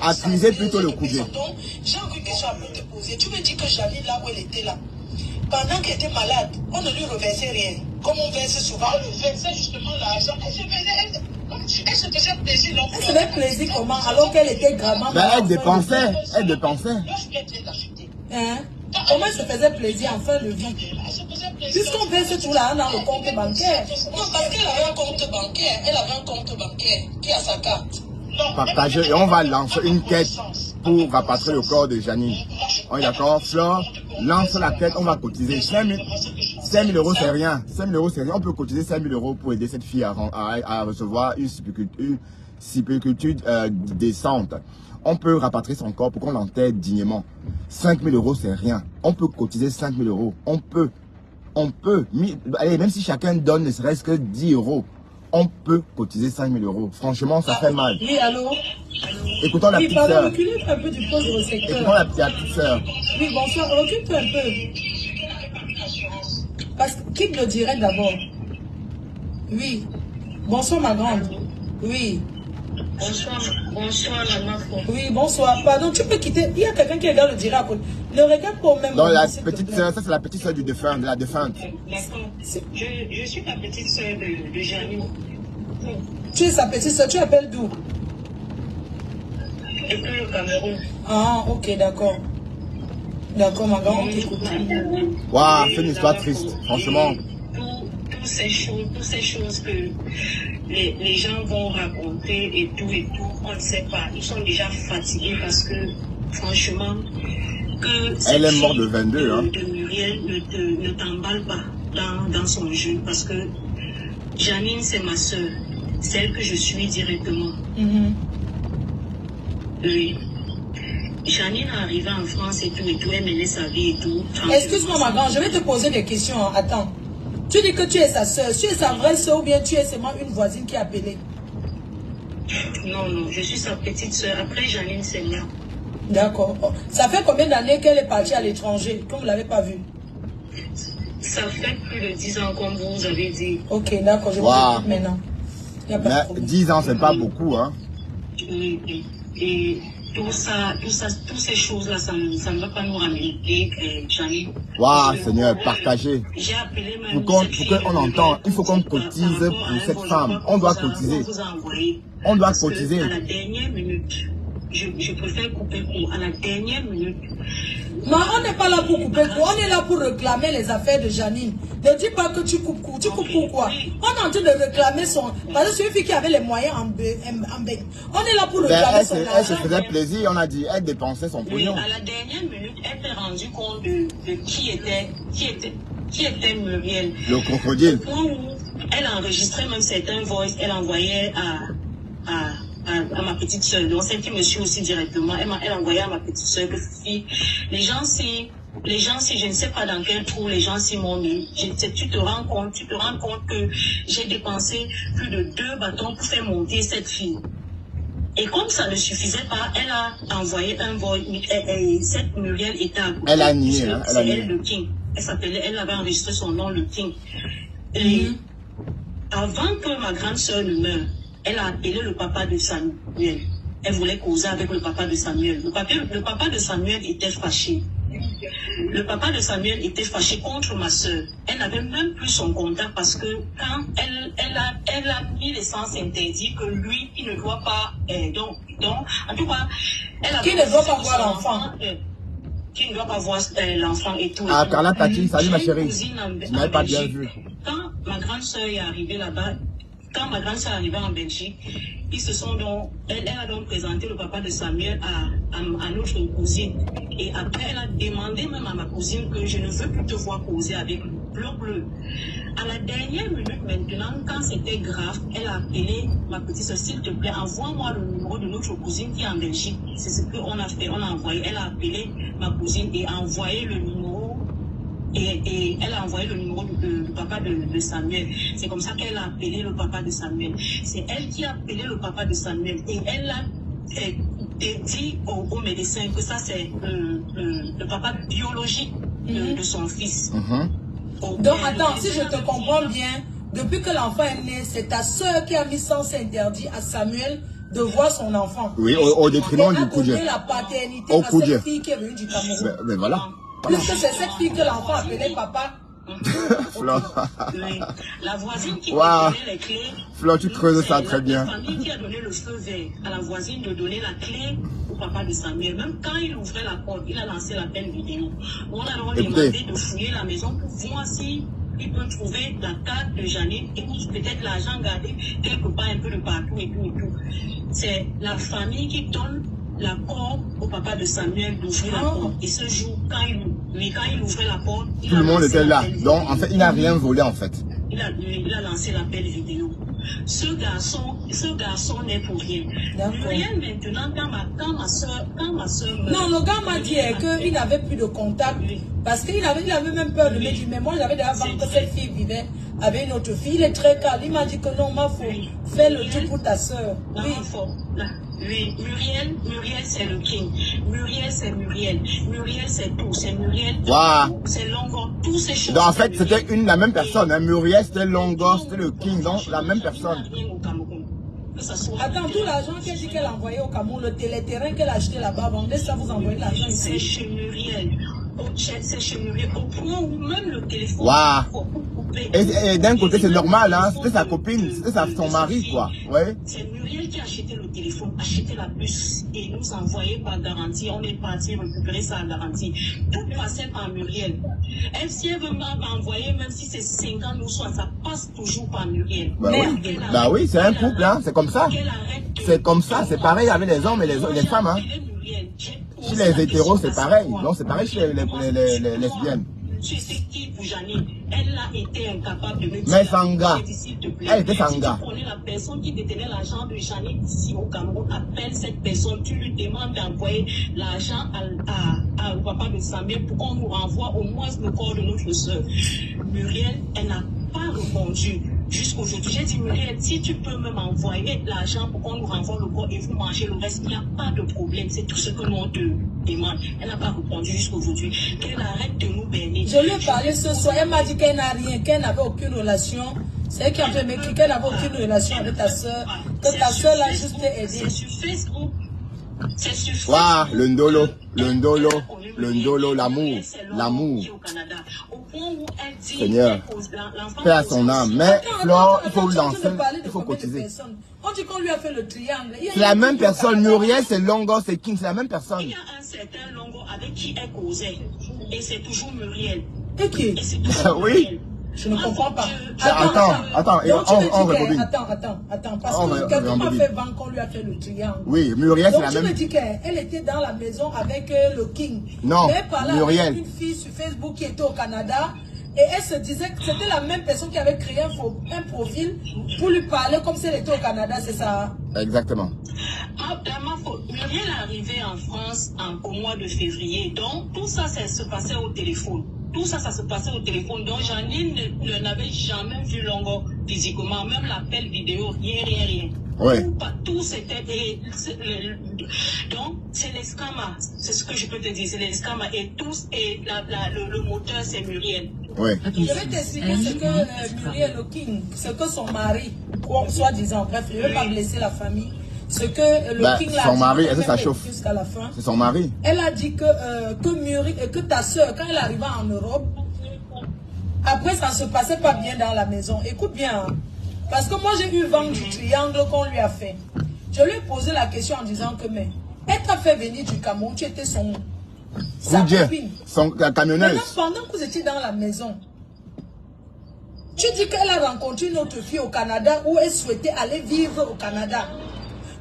accuser plutôt le coupé. J'ai une question à te poser. Tu me dis que Janine, là où elle était là, pendant qu'elle était malade, on ne lui reversait rien. Comme on verse souvent, on lui versait justement l'argent. Elle se faisait plaisir. Elle se faisait plaisir comment? Alors qu'elle était gravement malade. Elle dépensait. Hein? Comment elle se faisait plaisir en fin de vie? Puisqu'on verse tout là dans le compte bancaire. Non, parce qu'elle avait un compte bancaire. Elle avait un compte bancaire qui a sa carte. Partager et on va lancer une quête pour rapatrier le corps de Janine. On est d'accord? Flore, lance la quête, on va cotiser 5 000 euros, c'est rien. 5 000 euros, c'est rien. On peut cotiser 5 000 euros pour aider cette fille à recevoir une sépulture décente. On peut rapatrier son corps pour qu'on l'enterre dignement. 5 000 euros, c'est rien. On peut cotiser 5 000 euros. On peut. Allez, même si chacun donne ne serait-ce que 10 euros, on peut cotiser 5 000 euros. Franchement, ça fait mal. Oui, allô? Écoutons la petite sœur. Reculez un peu du poste de secteur. Écoutons la petite sœur. Oui, bonsoir, recule-toi un peu. Parce que, quitte le direct d'abord. Oui. Bonsoir, ma grande. Oui. Bonsoir, la mafo. Oui, bonsoir. Pardon, tu peux quitter. Il y a quelqu'un qui regarde le direct. Ne regarde pas au même moment. Non, la petite sœur, ça c'est la petite sœur du défunt, de la défunte. D'accord. Je suis la petite sœur de Janine. Tu es sa petite sœur, tu appelles d'où? Depuis le Cameroun. Ah, ok, d'accord. D'accord, ma grande, on t'écoute. Waouh, c'est une histoire triste, franchement. Toutes ces choses que les gens vont raconter et tout, on ne sait pas. Ils sont déjà fatigués parce que, franchement, que elle est morte de 22, hein. De Muriel ne t'emballe pas dans son jeu parce que Janine, c'est ma soeur, celle que je suis directement. Oui. Janine est arrivée en France et tout, elle menait sa vie et tout. Excuse-moi, ma grande, je vais te poser des questions. Attends. Tu dis que tu es sa soeur. Tu es sa vraie soeur ou bien tu es seulement une voisine qui a appelé? Non, je suis sa petite soeur. Après, Janine, c'est moi. D'accord. Ça fait combien d'années qu'elle est partie à l'étranger, comme vous ne l'avez pas vue? Ça fait plus de 10 ans, comme vous avez dit. Ok, d'accord, je vous écoute maintenant. Y a pas de problème. 10 ans, c'est pas beaucoup, hein? Oui. Et toutes ces choses-là, ça ne va pas nous ramener. Janine. Waouh, Seigneur, partagez. J'ai appelé pour qu'on entende, il faut qu'on cotise pour cette femme. On doit cotiser. On doit cotiser. À la dernière minute, je préfère couper court. À la dernière minute. Non, on n'est pas là pour couper court. On est là pour réclamer les affaires de Janine. Ne dis pas que tu coupes court. Tu coupes court quoi? On est en train de réclamer son... Parce que c'est une fille qui avait les moyens en bain. On est là pour réclamer son argent. Elle se faisait plaisir, on a dit. Elle dépensait son pognon. À la dernière minute, elle s'est rendue compte de qui était Muriel. Le crocodile. Au point où elle enregistrait même certains voices, elle envoyait à ma petite soeur, donc celle qui me suit aussi directement, elle envoyait à ma petite soeur que fille, les gens si je ne sais pas dans quel trou les gens si m'ont mis, tu te rends compte que j'ai dépensé plus de 2 bâtons pour faire monter cette fille. Et comme ça ne suffisait pas, elle a envoyé un voice, cette Muriel était à côté. Elle a nié, hein, c'est elle le King. Elle avait enregistré son nom, le King. Et avant que ma grande soeur ne meure, elle a appelé le papa de Samuel. Elle voulait causer avec le papa de Samuel. Le papa de Samuel était fâché. Le papa de Samuel était fâché contre ma soeur. Elle n'avait même plus son contact parce que quand elle a mis les sens interdits que lui, il ne doit pas... donc, en tout cas, elle a... Qui ne doit pas voir l'enfant. Qui ne doit pas voir l'enfant et tout. Ah, Carla Tati, salut ma chérie. Tu n'avais pas bien vu. Quand ma grande soeur est arrivée là-bas, quand ma grande soeur est arrivée en Belgique, ils se sont donc, elle a donc présenté le papa de Samuel à notre cousine. Et après, elle a demandé même à ma cousine que je ne veux plus te voir causer avec lui. Bleu. À la dernière minute maintenant, quand c'était grave, elle a appelé ma petite soeur, s'il te plaît, envoie-moi le numéro de notre cousine qui est en Belgique. C'est ce qu'on a fait, on a envoyé. Elle a appelé ma cousine et a envoyé le numéro. Et elle a envoyé le numéro du papa de Samuel. C'est comme ça qu'elle a appelé le papa de Samuel. C'est elle qui a appelé le papa de Samuel. Et elle a dit au médecin que ça c'est le papa biologique de son fils. Donc attends, si je te comprends bien, depuis que l'enfant est né, c'est ta soeur qui a mis sens interdit à Samuel de voir son enfant. Oui, au détriment du cousin. Elle a donné la paternité à cette fille qui est venue du Cameroun. Mais voilà. Puisque c'est cette fille que l'enfant appelait papa. La voisine qui a donné les clés. Flo, tu creuses ça très bien. La famille qui a donné le feu vert à la voisine de donner la clé au papa de Samuel. Même quand il ouvrait la porte, il a lancé l'appel vidéo. On a donc demandé de fouiller la maison pour voir si il peut trouver la carte de Janine et peut-être l'argent gardé quelque part un peu de partout et tout et tout. C'est la famille qui donne l'accord au papa de Samuel d'ouvrir la porte. Et ce jour, quand il ouvrait la porte, tout le monde était là. Donc, en fait, il n'a rien volé, en fait. Il a lancé l'appel vidéo. Ce garçon n'est pour rien. Muriel, maintenant, quand ma soeur meurt... Non, le gars m'a dit qu'il n'avait plus de contact. Parce qu'il avait même peur de me dire, mais moi, j'avais déjà vu que cette fille vivait avec une autre fille. Il est très calme. Il m'a dit que non, il faut faire le truc pour ta soeur. Oui. Oui, Muriel c'est le king. Muriel c'est Muriel. Muriel c'est tout. C'est Muriel. Wow. C'est Longo. Tous ces choses. Donc en fait c'était la même personne. Hein. Muriel c'était Longo, c'était le king. Donc la même personne. Attends, tout l'argent qu'elle dit qu'elle a envoyé au Cameroun, le téléterrain qu'elle a acheté là-bas, vendez ça, vous envoyez l'argent ici. C'est chez Muriel. C'est chez Muriel. Au point où même le téléphone. Wow. Et d'un côté c'est normal, hein. C'était sa copine, c'était son mari quoi. Ouais. C'est Muriel qui a acheté le téléphone, acheté la puce et nous envoyé par garantie. On est parti récupérer sa garantie. Tout passait par Muriel. Elle, si elle veut m'envoyer, même si c'est 50 ou 60, ça passe toujours par Muriel. Bah oui, c'est un couple, hein. C'est comme ça. C'est comme ça, c'est pareil avec les hommes et les femmes, hein. Chez les hétéros, c'est pareil. Non, c'est pareil chez les lesbiennes. Tu sais qui pour Janine, elle a été incapable de me dire. Mais Sanga, elle était Sanga. Si tu connais la personne qui détenait l'argent de Janine ici au Cameroun, appelle cette personne, tu lui demandes d'envoyer l'argent au papa de Samuel pour qu'on nous renvoie au moins le corps de notre soeur. Muriel, elle n'a pas répondu. Jusqu'aujourd'hui, j'ai dit, Muriel, si tu peux même envoyer l'argent pour qu'on nous renvoie le corps et vous mangez le reste, il n'y a pas de problème. C'est tout ce que nous on te demande. Elle n'a pas répondu jusqu'aujourd'hui. Qu'elle arrête de nous berner. Je lui ai parlé ce soir. Elle m'a dit qu'elle n'a rien, qu'elle n'avait aucune relation. C'est elle qui a fait m'écrire qu'elle n'avait aucune relation avec ta soeur. Que ta soeur l'a juste aidée. C'est sur Facebook. C'est sur Facebook. Waouh, le ndolo, l'amour. Seigneur, paix à son âme. Mais Flore, il faut lancer, il faut cotiser. On dit qu'on lui a fait le triangle. C'est la même personne. Muriel, c'est Longo, c'est King, c'est la même personne. Il y a un certain Longo avec qui elle causait. Et c'est toujours Muriel. Et qui? Oui. Je ne comprends pas. Attends, on rebobine. Attends, parce que quelqu'un m'a fait vendre qu'on lui a fait le triangle. Oui, Muriel, c'est la même. Donc tu me dis qu'elle était dans la maison avec le King. Non, mais par là, Muriel. Une fille sur Facebook qui était au Canada. Et elle se disait que c'était la même personne qui avait créé un profil pour lui parler comme si elle était au Canada, c'est ça? Exactement. Muriel est arrivée en France au mois de février. Donc, tout ça, ça se passait au téléphone. Tout ça, ça se passait au téléphone. Donc, Janine n'avait jamais vu Longo physiquement. Même l'appel vidéo, rien. Ouais. Tout c'était... Donc, c'est l'escama. C'est ce que je peux te dire. C'est l'escama. Et le moteur, c'est Muriel. Oui. Je vais t'expliquer ce que Muriel le King, ce que son mari, soi-disant, bref, je ne vais pas blesser la famille. Ce que le King l'a dit, son mari, est-ce que ça chauffe? Jusqu'à la fin. C'est son mari. Elle a dit que ta soeur, quand elle arriva en Europe, après ça ne se passait pas bien dans la maison. Écoute bien, hein, parce que moi j'ai eu vent du triangle qu'on lui a fait. Je lui ai posé la question en disant que, mais, elle t'a fait venir du Cameroun, tu étais sa copine. La camionneuse. Maintenant, pendant que vous étiez dans la maison, Tu dis qu'elle a rencontré une autre fille au Canada où elle souhaitait aller vivre au Canada.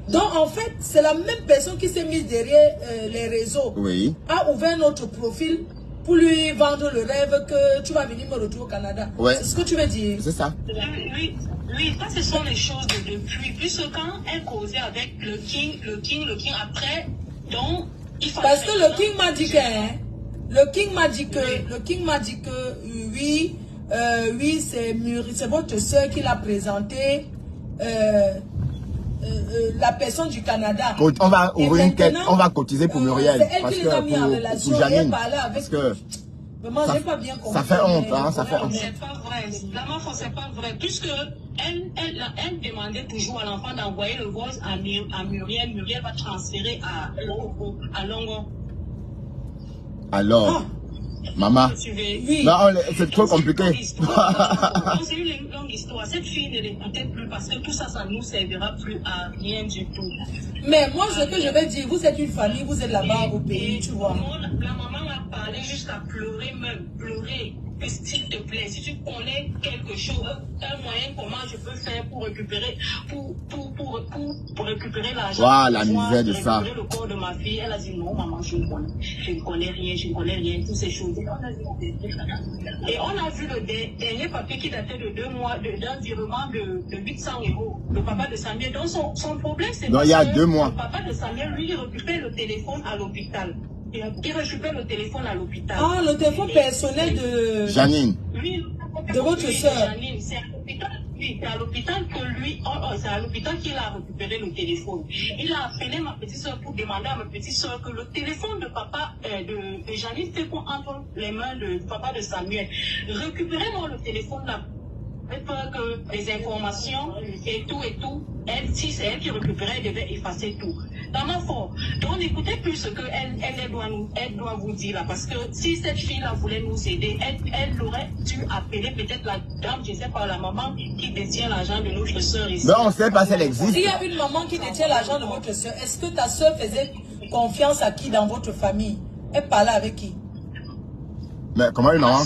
Donc, en fait, c'est la même personne qui s'est mise derrière les réseaux. Oui. A ouvert notre profil pour lui vendre le rêve que tu vas venir me retrouver au Canada. Ouais. C'est ce que tu veux dire? C'est ça. Oui, ça, ce sont les choses de depuis. Puisque quand elle causait avec le King après, donc, il fallait... Parce que le King m'a dit que... Le King m'a dit que, oui, c'est votre soeur qui l'a présenté. La personne du Canada. On va ouvrir une quête, on va cotiser pour Muriel. C'est elle Parce qui les a mis en relation. pour Janine. Parce que vraiment, j'ai pas bien compris. Ça fait honte, hein, ça fait honte. C'est pas vrai. Vraiment, c'est pas vrai. Puisque elle demandait toujours à l'enfant d'envoyer le voice à Muriel. Muriel va transférer à Longo. Alors, maman, Oui. non, c'est trop compliqué. C'est une longue histoire. Cette fille ne l'écoutait plus parce que tout ça, ça ne nous servira plus à rien du tout. Mais moi, ce que je vais dire, vous êtes une famille, vous êtes là-bas au pays, tu vois. La maman a parlé jusqu'à pleurer, même pleurer. S'il te plaît, si tu connais quelque chose, un moyen, comment je peux faire pour récupérer, pour récupérer l'argent. Voilà la misère de ça. Le corps de ma fille, elle a dit non, maman, je ne connais rien, toutes ces choses. Et on a vu le dernier papier qui datait de 2 mois, d'un virement de 800 €. Le papa de Samuel. Donc son problème, c'est il y a 2 mois. Le papa de Samuel, lui, il récupère le téléphone à l'hôpital. Il récupère le téléphone à l'hôpital. Ah, le téléphone personnel de... Janine. Oui, de votre soeur. Janine, c'est à l'hôpital que lui, c'est à l'hôpital qu'il a récupéré le téléphone. Il a appelé ma petite soeur pour demander à ma petite soeur que le téléphone de papa de Janine fait qu'on entre les mains du papa de Samuel. Récupérez-moi le téléphone là. Peur que les informations et tout, si c'est elle qui récupérait, elle devait effacer tout. Dans ma foi, donc n'écoutez plus ce qu'elle doit vous dire là, parce que si cette fille-là voulait nous aider, elle aurait dû appeler peut-être la dame, je sais pas, la maman qui détient l'argent de notre soeur ici. Mais on ne sait pas si elle existe. S'il y a une maman qui détient l'argent de votre soeur, est-ce que ta soeur faisait confiance à qui dans votre famille? Elle parlait avec qui? Mais comment une maman?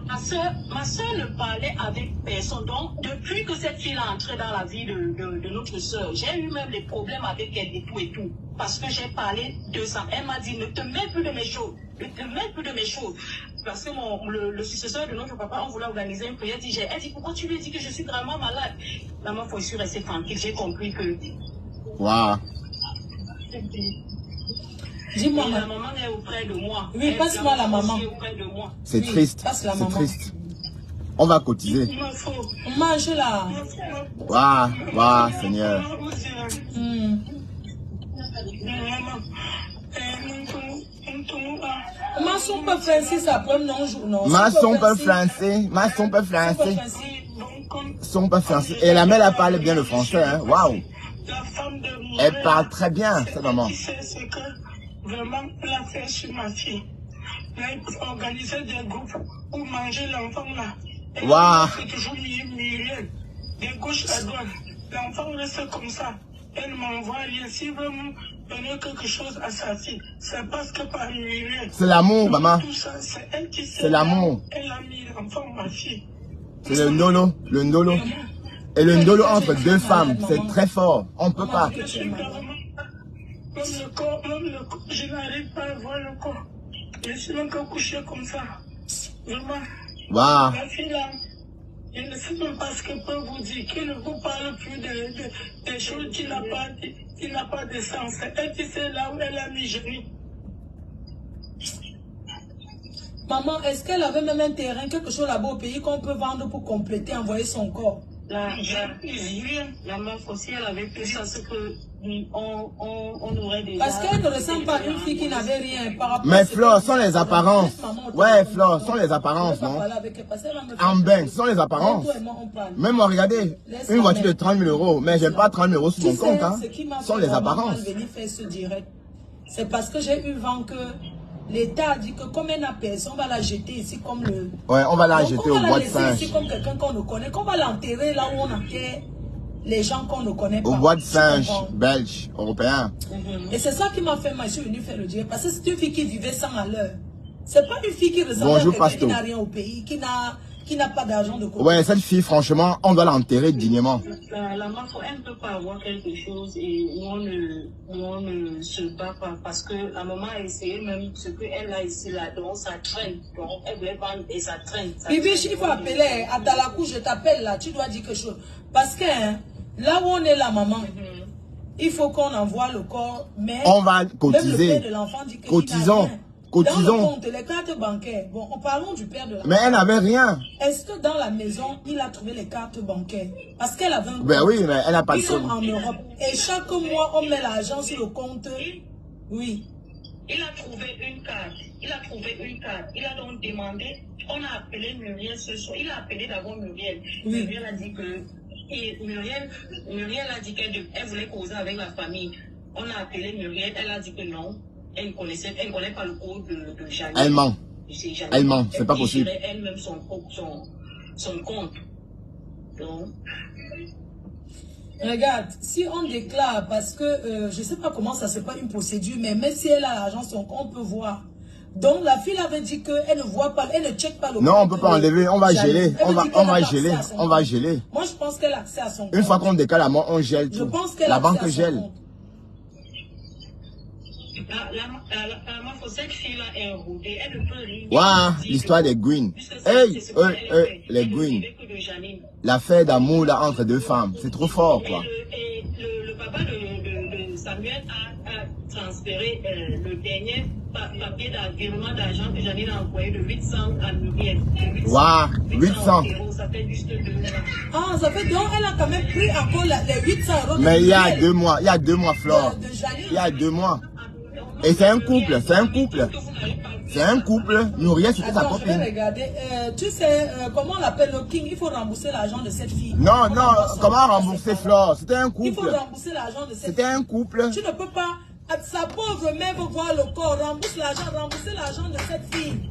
Ma soeur ne parlait avec personne. Donc, depuis que cette fille est entrée dans la vie de notre soeur, j'ai eu même des problèmes avec elle et tout. Parce que j'ai parlé de ça. Elle m'a dit, ne te mêle plus de mes choses. Ne te mêle plus de mes choses. Parce que le successeur de notre papa, on voulait organiser une prière. Elle dit, pourquoi tu lui dis que je suis vraiment malade? Maman, faut suis rester tranquille. J'ai compris que... Waouh. Dis-moi. La maman est auprès de moi. Oui, passe-moi la maman. C'est triste. C'est triste. On va cotiser. On mange là. Waouh, Seigneur. Ma son peut Francis après non jour. Ma son peut français. Son peut français. Et la mère, elle parle bien le français. Hein? Waouh. Elle parle très bien, cette maman. Vraiment, la faire sur ma fille. Organiser des groupes pour manger l'enfant là. Waouh. C'est toujours Muriel. De gauche à droite. L'enfant reste comme ça. Elle m'envoie rien. Si vraiment donner quelque chose à sa fille, c'est parce que par Muriel. C'est l'amour, maman. C'est elle qui sait. C'est l'amour. Elle a mis l'enfant, ma fille. C'est le ndolo. Le ndolo. Et le ndolo entre deux femmes, c'est très fort. On ne peut pas. Même le corps, je n'arrive pas à voir le corps. Je suis encore couché comme ça. Vraiment. Waouh. La fille là, je ne sais même pas ce qu'elle peut vous dire. Qu'elle ne vous parle plus des choses qui n'a pas de sens. Elle qui sait là où elle a mis Jenny. Maman, est-ce qu'elle avait même un terrain, quelque chose là-bas au pays qu'on peut vendre pour compléter, envoyer son corps? La meuf aussi, elle avait tout ça, c'est que on aurait déjà... Parce qu'elle ne ressemble pas à une fille qui n'avait rien par rapport. Mais Flore, sont les apparences. Ouais, Flore, sont les apparences, non? En bain, ce sont les apparences. Même moi, regardez, une voiture de 30 000 €, mais j'ai pas 30 000 € sur mon compte, hein. Ce sont les apparences. C'est parce que j'ai eu vent que l'État a dit que comme elle n'a personne, on va la jeter ici comme le... Ouais, on va la jeter au bois de singe. Ici comme quelqu'un qu'on ne connaît, qu'on va l'enterrer là où on enterre les gens qu'on ne connaît pas. Au bois de singe, belge, européen. Et c'est ça qui m'a fait, moi je suis venu faire le dire. Parce que c'est une fille qui vivait 100 à l'heure. C'est pas une fille qui ressemble à quelqu'un qui n'a rien au pays, qui qui n'a pas d'argent de côté. Ouais, cette fille, franchement, on doit l'enterrer dignement. La Mafo, elle ne peut pas avoir quelque chose et nous on ne se bat pas parce que la maman a essayé même ce qu'elle a ici là, donc ça traîne. Donc elle voulait vendre et ça traîne. Bibiche, il faut appeler à Talakou, je t'appelle là, tu dois dire quelque chose. Parce que hein, là où on est la maman, il faut qu'on envoie le corps, mais on va cotiser. Même le père de l'enfant dit que cotisons. Cotisons. Dans le compte, les cartes bancaires. Bon, parlons du père de l'enfant. Mais elle n'avait rien. Est-ce que dans la maison, il a trouvé les cartes bancaires? Parce qu'elle avait un compte. Ben oui, mais elle n'a pas de Ils sont en Europe. Et chaque mois, on met l'argent sur le compte. Oui. Il a trouvé une carte. Il a donc demandé. On a appelé Muriel ce soir. Il a appelé d'abord Muriel. Oui. Muriel a dit que. Et Muriel a dit qu'elle voulait causer avec la famille. On a appelé Muriel. Elle a dit que non. Elle ne connaît pas le code de Janine. Elle ment. Elle ment, c'est pas possible. Elle même son compte. Donc. Regarde, si on déclare, parce que je ne sais pas comment ça se passe une procédure, mais même si elle a l'argent, on peut voir. Donc la fille avait dit qu'elle ne voit pas, elle ne check pas le non, on ne peut pas enlever, on va geler. On va geler. Moi, je pense qu'elle a accès à son compte. Une fois qu'on décale la mort, on gèle tout. Je pense qu'elle la a banque accès gèle. Cette fille-là est rodée, elle ne peut rien. Waouh, l'histoire des Green. Hey, les Green. L'affaire d'amour là entre deux femmes, c'est trop fort quoi. Et le papa de Samuel a transféré le dernier papier d'environnement d'argent que Janine a envoyé de 800 à Muriel. Waouh, 800. Ça fait juste 2 mois. Ah, ça fait donc elle a quand même pris encore les 800 €. Mais il y a 2 mois, Flore. Il y a 2 mois. Et c'est un couple, Muriel c'était sa copine. Je vais regarder, tu sais, comment on l'appelle le King, il faut rembourser l'argent de cette fille. Non, comment rembourser Flore? C'était un couple. Il faut rembourser l'argent de cette fille. C'était un couple. Tu ne peux pas, sa pauvre mère veut voir le corps, rembourser l'argent de cette fille.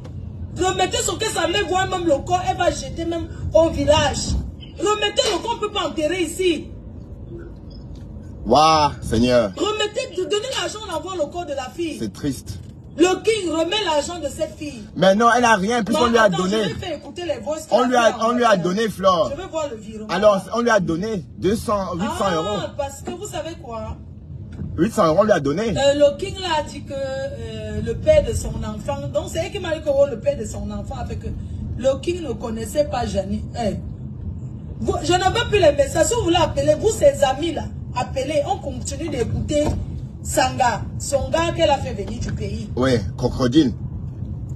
Remettez ce que sa mère voit même le corps, elle va jeter même au village. Remettez le corps, on ne peut pas enterrer ici. Waouh, Seigneur. Donnez l'argent, on envoie le corps de la fille. C'est triste. Le King remet l'argent de cette fille. Mais non, elle n'a rien, puisqu'on lui a donné. Je vais faire écouter les voix. On lui a donné, Flore. Je veux voir le virement. Alors, on lui a donné 800 €. Parce que vous savez quoi? 800 € on lui a donné. Le King là a dit que le père de son enfant, donc c'est elle qui m'a dit que le père de son enfant a fait que le King ne connaissait pas Janine. Je n'ai pas plus les messages. Si vous voulez appeler, vous ses amis là, appelez, on continue d'écouter Sanga, son gars qu'elle a fait venir du pays. Oui, Crocodile.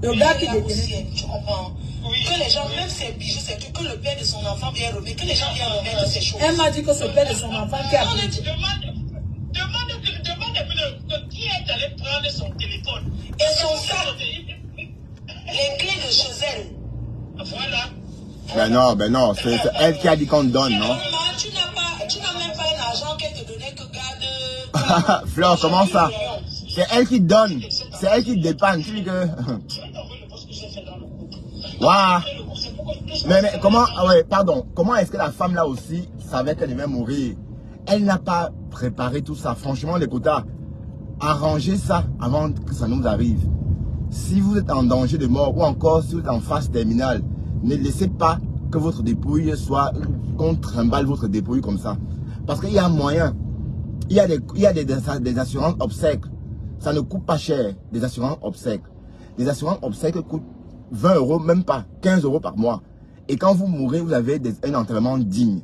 Le gars qui détenait. Tu comprends? Oui. Que les gens, même ses bijoux, c'est que le père de son enfant vient remettre, que les gens viennent remettre ces choses. Elle m'a dit que ce père de son enfant qui a pris. Demande qui est allé prendre son téléphone. Et son sac. Les clés de chez elle. Voilà. Ben non, c'est elle qui a dit qu'on donne, non? Tu n'as même pas un argent qu'elle te donnait que garde. Flore, comment ça? C'est elle qui donne, c'est elle qui dépanne. Tu dis que... Waouh. Mais comment, comment est-ce que la femme là aussi savait qu'elle devait mourir? Elle n'a pas préparé tout ça. Franchement, les quotas, arrangez ça avant que ça nous arrive. Si vous êtes en danger de mort ou encore si vous êtes en phase terminale, ne laissez pas que votre dépouille soit, qu'on trimballe votre dépouille comme ça. Parce qu'il y a moyen. Il y a des assurances obsèques. Ça ne coûte pas cher, des assurances obsèques. Les assurances obsèques coûtent 20 €, même pas 15 € par mois. Et quand vous mourrez, vous avez un enterrement digne.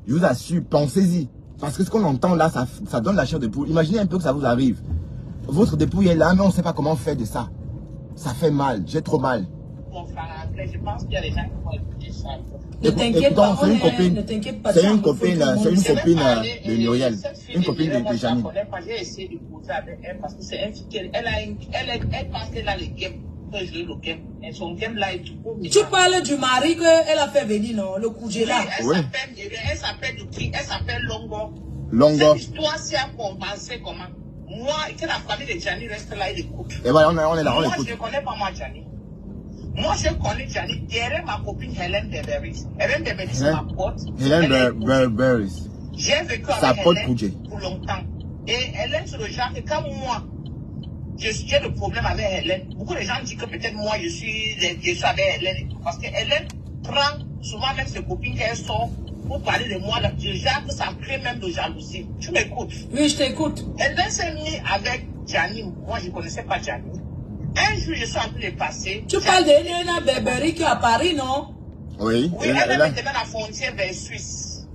Je vous assure, pensez-y. Parce que ce qu'on entend là, ça donne la chair de poule. Imaginez un peu que ça vous arrive. Votre dépouille est là, mais on ne sait pas comment faire de ça. Ça fait mal, j'ai trop mal. Je pense qu'il y a des gens qui vont écouter ça. Ne t'inquiète pas, c'est une copine. Ne t'inquiète pas. C'est une copine de Muriel. Une copine de Janine. J'ai essayé de poser avec elle parce que c'est un fille elle pense qu'elle a les games. Le game. Et son game là est tout beau. Tu parles du mari qu'elle a fait venir, non? Le Koudjela. Oui, elle s'appelle du prix, elle s'appelle Longo. Longo. Cette histoire s'y a compensé comment? Moi, que la famille de Gianni reste là et écoute. Et voilà, on est là, on moi, écoute. Je ne connais pas moi Gianni. Moi, je connais Gianni derrière ma copine Hélène Beberis. Hélène Beberis, c'est ma pote. Hélène Beberis. J'ai vécu avec Hélène pour longtemps. Et Hélène, c'est le genre que quand moi, j'ai le problème avec Hélène. Beaucoup de gens disent que peut-être moi, je suis avec Hélène et tout. Parce que Hélène, prend souvent même ses copines qu'elle sort pour parler de moi. Déjà que ça crée même de jalousie. Tu m'écoutes? Oui, je t'écoute. Elle s'est mise avec Gianni. Moi, je ne connaissais pas Gianni. Un jour, je suis en train de passer. Tu parles d'Elena Berberi qui est à Paris, non? Oui. Oui, elle est maintenant la frontière vers Suisse.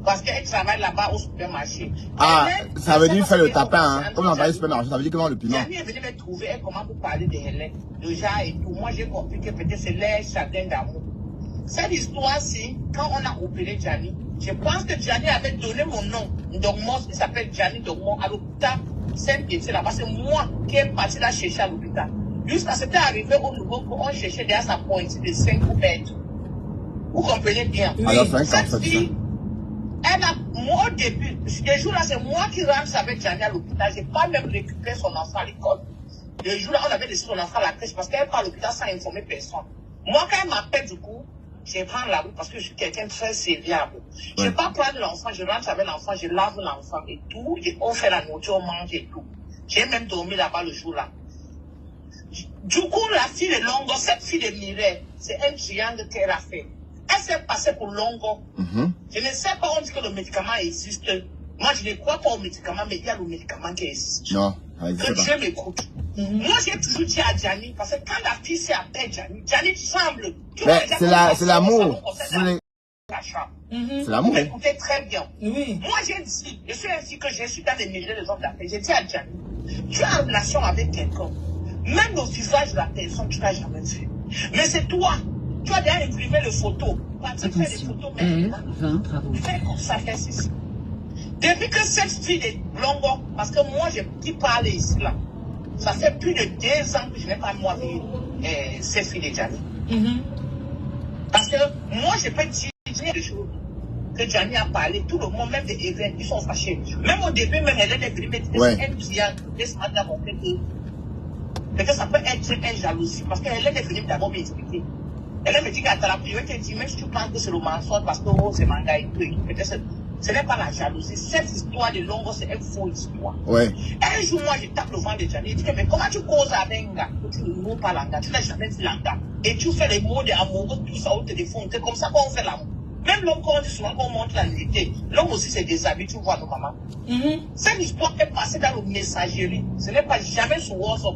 Parce qu'elle travaille là-bas au supermarché. Ah, ça veut dire faire le tapin, hein. Comme on parle du supermarché, ça veut dire comment le piment. Gianni est venue me trouver, elle commence pour parler de Hélène, de Jean et tout. Moi, j'ai compris que peut-être c'est leur chagrin d'amour. Cette histoire-ci, quand on a opéré Gianni, je pense que Gianni avait donné mon nom, Dormos, il s'appelle Gianni Dormos, à l'hôpital Saint-Pierre là-bas. C'est moi qui est parti la chercher à l'hôpital. Jusqu'à ce que c'était arrivé au niveau qu'on cherchait derrière sa pointe de 5 mètres. Vous comprenez bien? Oui. Alors, Cette fille, elle a, moi au début, ce jour-là, c'est moi qui rentre avec Gianni à l'hôpital. Je n'ai pas même récupéré son enfant à l'école. Le jour-là, on avait laissé son enfant à la crèche parce qu'elle part à l'hôpital sans informer personne. Moi, quand elle m'appelle du coup, je prends la route parce que je suis quelqu'un de très serviable. Je ne vais pas prendre l'enfant, je rentre avec l'enfant, je lave l'enfant et tout, et on fait la nourriture, on mange et tout. J'ai même dormi là-bas le jour-là. Du coup, la fille de Longo, cette fille de Mireille, c'est un triangle qu'elle a fait. Elle s'est passée pour Longo. Je ne sais pas, on dit que le médicament existe. Moi, je ne crois pas au médicament, mais il y a le médicament qui existe. Non, ça Que n'existe pas. Dieu m'écoute. Moi, j'ai toujours dit à Gianni, parce que quand la fille s'est appelée Gianni, Gianni tremble. Mais c'est l'amour. C'est l'amour. Vous m'écoutez très bien. Oui. Moi, j'ai dit, je suis ainsi que je suis dans des milliers de hommes d'affaires. J'ai dit à Gianni, tu es en relation avec quelqu'un. Même au visage de la personne, tu n'as jamais vu. Mais c'est toi. Tu as déjà imprimé les photos. Tu fais des photos, mais fais comme ça, fais ceci. Depuis que cette fille est Longo, parce que moi, qui parle ici, là, ça fait plus de 2 ans que je n'ai pas moi vu cette fille de Gianni. Parce que moi, je peux dire des choses que Gianni a parlé, tout le monde, même des événements, ils sont fâchés. Même au début, même elle est venue me dire que c'est un client, laisse-moi d'abord que ça peut être une jalousie, parce qu'elle est venue d'abord m'expliquer. Elle me dit qu'à la prière, elle dit, même si tu penses que c'est le mensonge, parce que c'est manga et tout, peut-être ce n'est pas la jalousie. Cette histoire de Longo, c'est une fausse histoire. Ouais. Un jour, moi, je tape le vent de Gianni. Je dis, mais comment tu causes avec un gars que tu ne noues pas l'anga? Tu n'as jamais dit l'anga. Et tu fais les mots d'amour, tout ça au téléphone. C'est comme ça qu'on fait l'amour. Même l'homme, quand on dit souvent qu'on montre la nudité, l'homme aussi c'est déshabillé, tu vois nos mamans. Cette histoire est passée dans le messagerie. Ce n'est pas jamais sur WhatsApp.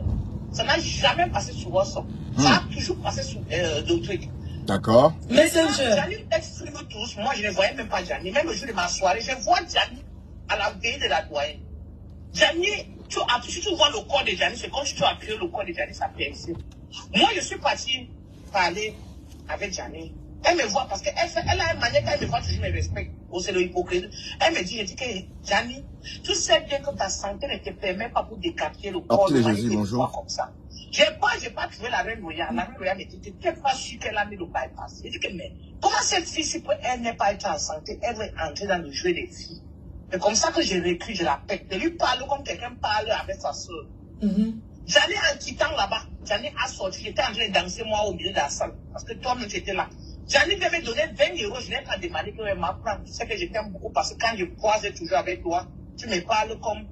Ça n'a jamais passé sur WhatsApp. Ça a toujours passé sur d'autres trucs. D'accord. Messenger. Gianni exprime tous. Moi, je ne voyais même pas Gianni. Même le jour de ma soirée, je vois Gianni à la veille de la doyenne. Gianni, si tu vois le corps de Gianni, c'est comme si tu as appuyé le corps de Gianni, ça perce. Moi, je suis parti parler avec Gianni. Elle me voit parce qu'elle a une manière, quand elle me voit, je me respecte. Oh, c'est le hypocrite. Elle me dit, je dis que Gianni, tu sais bien que ta santé ne te permet pas pour décapiter le corps de Gianni comme ça. J'ai pas trouvé la reine royale. La reine royale me dit, tu n'es pas sûr qu'elle a mis le bypass. Je dis que, mais comment cette fille, si elle n'est pas été en santé, elle veut entrer dans le jeu des filles? C'est comme ça que je recule, je la pète. Je lui parle comme quelqu'un parle avec sa soeur. Gianni, en quittant là-bas, Gianni a sorti. J'étais en train de danser, moi, au milieu de la salle. Parce que toi-même, tu étais là. Gianni devait donner 20 €. Je n'ai pas demandé qu'elle m'apprenne. Tu sais que je t'aime beaucoup parce que quand je croise toujours avec toi, tu me parles comme.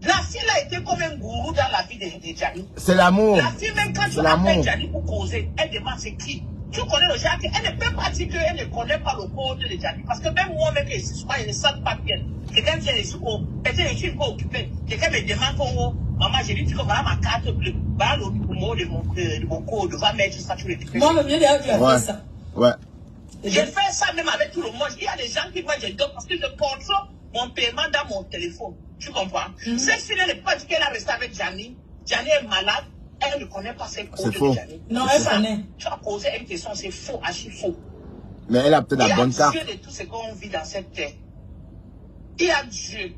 La fille a été comme un gourou dans la vie de Gianni. C'est l'amour. La fille, même quand tu appelles Gianni pour causer, elle demande c'est qui. Tu connais le genre, elle ne peut pas dire qu'elle ne connaît pas le code de Gianni. Parce que même moi-même, ici, souvent, il ne sent pas bien. Quelqu'un vient ici, peut-être je suis pas occupé. Quelqu'un me demande comment, maman, j'ai dit que voilà ma carte bleue. Voilà le numéro de mon code. Va mettre ça sur le truc. Moi, le mieux d'ailleurs, tu as fait ça. Ouais. J'ai fait ça même avec tout le monde. Il y a des gens qui voient, je donne parce que je contrôle mon paiement dans mon téléphone. Tu comprends? Cette fille n'est pas dit qu'elle a resté avec Gianni. Gianni est malade. Elle ne connaît pas ses codes de Gianni. Non, elle connaît. Tu as posé une question, c'est faux, archi faux. Mais elle a peut-être la bonne carte. Il y a Dieu de tout ce qu'on vit dans cette terre. Il y a Dieu.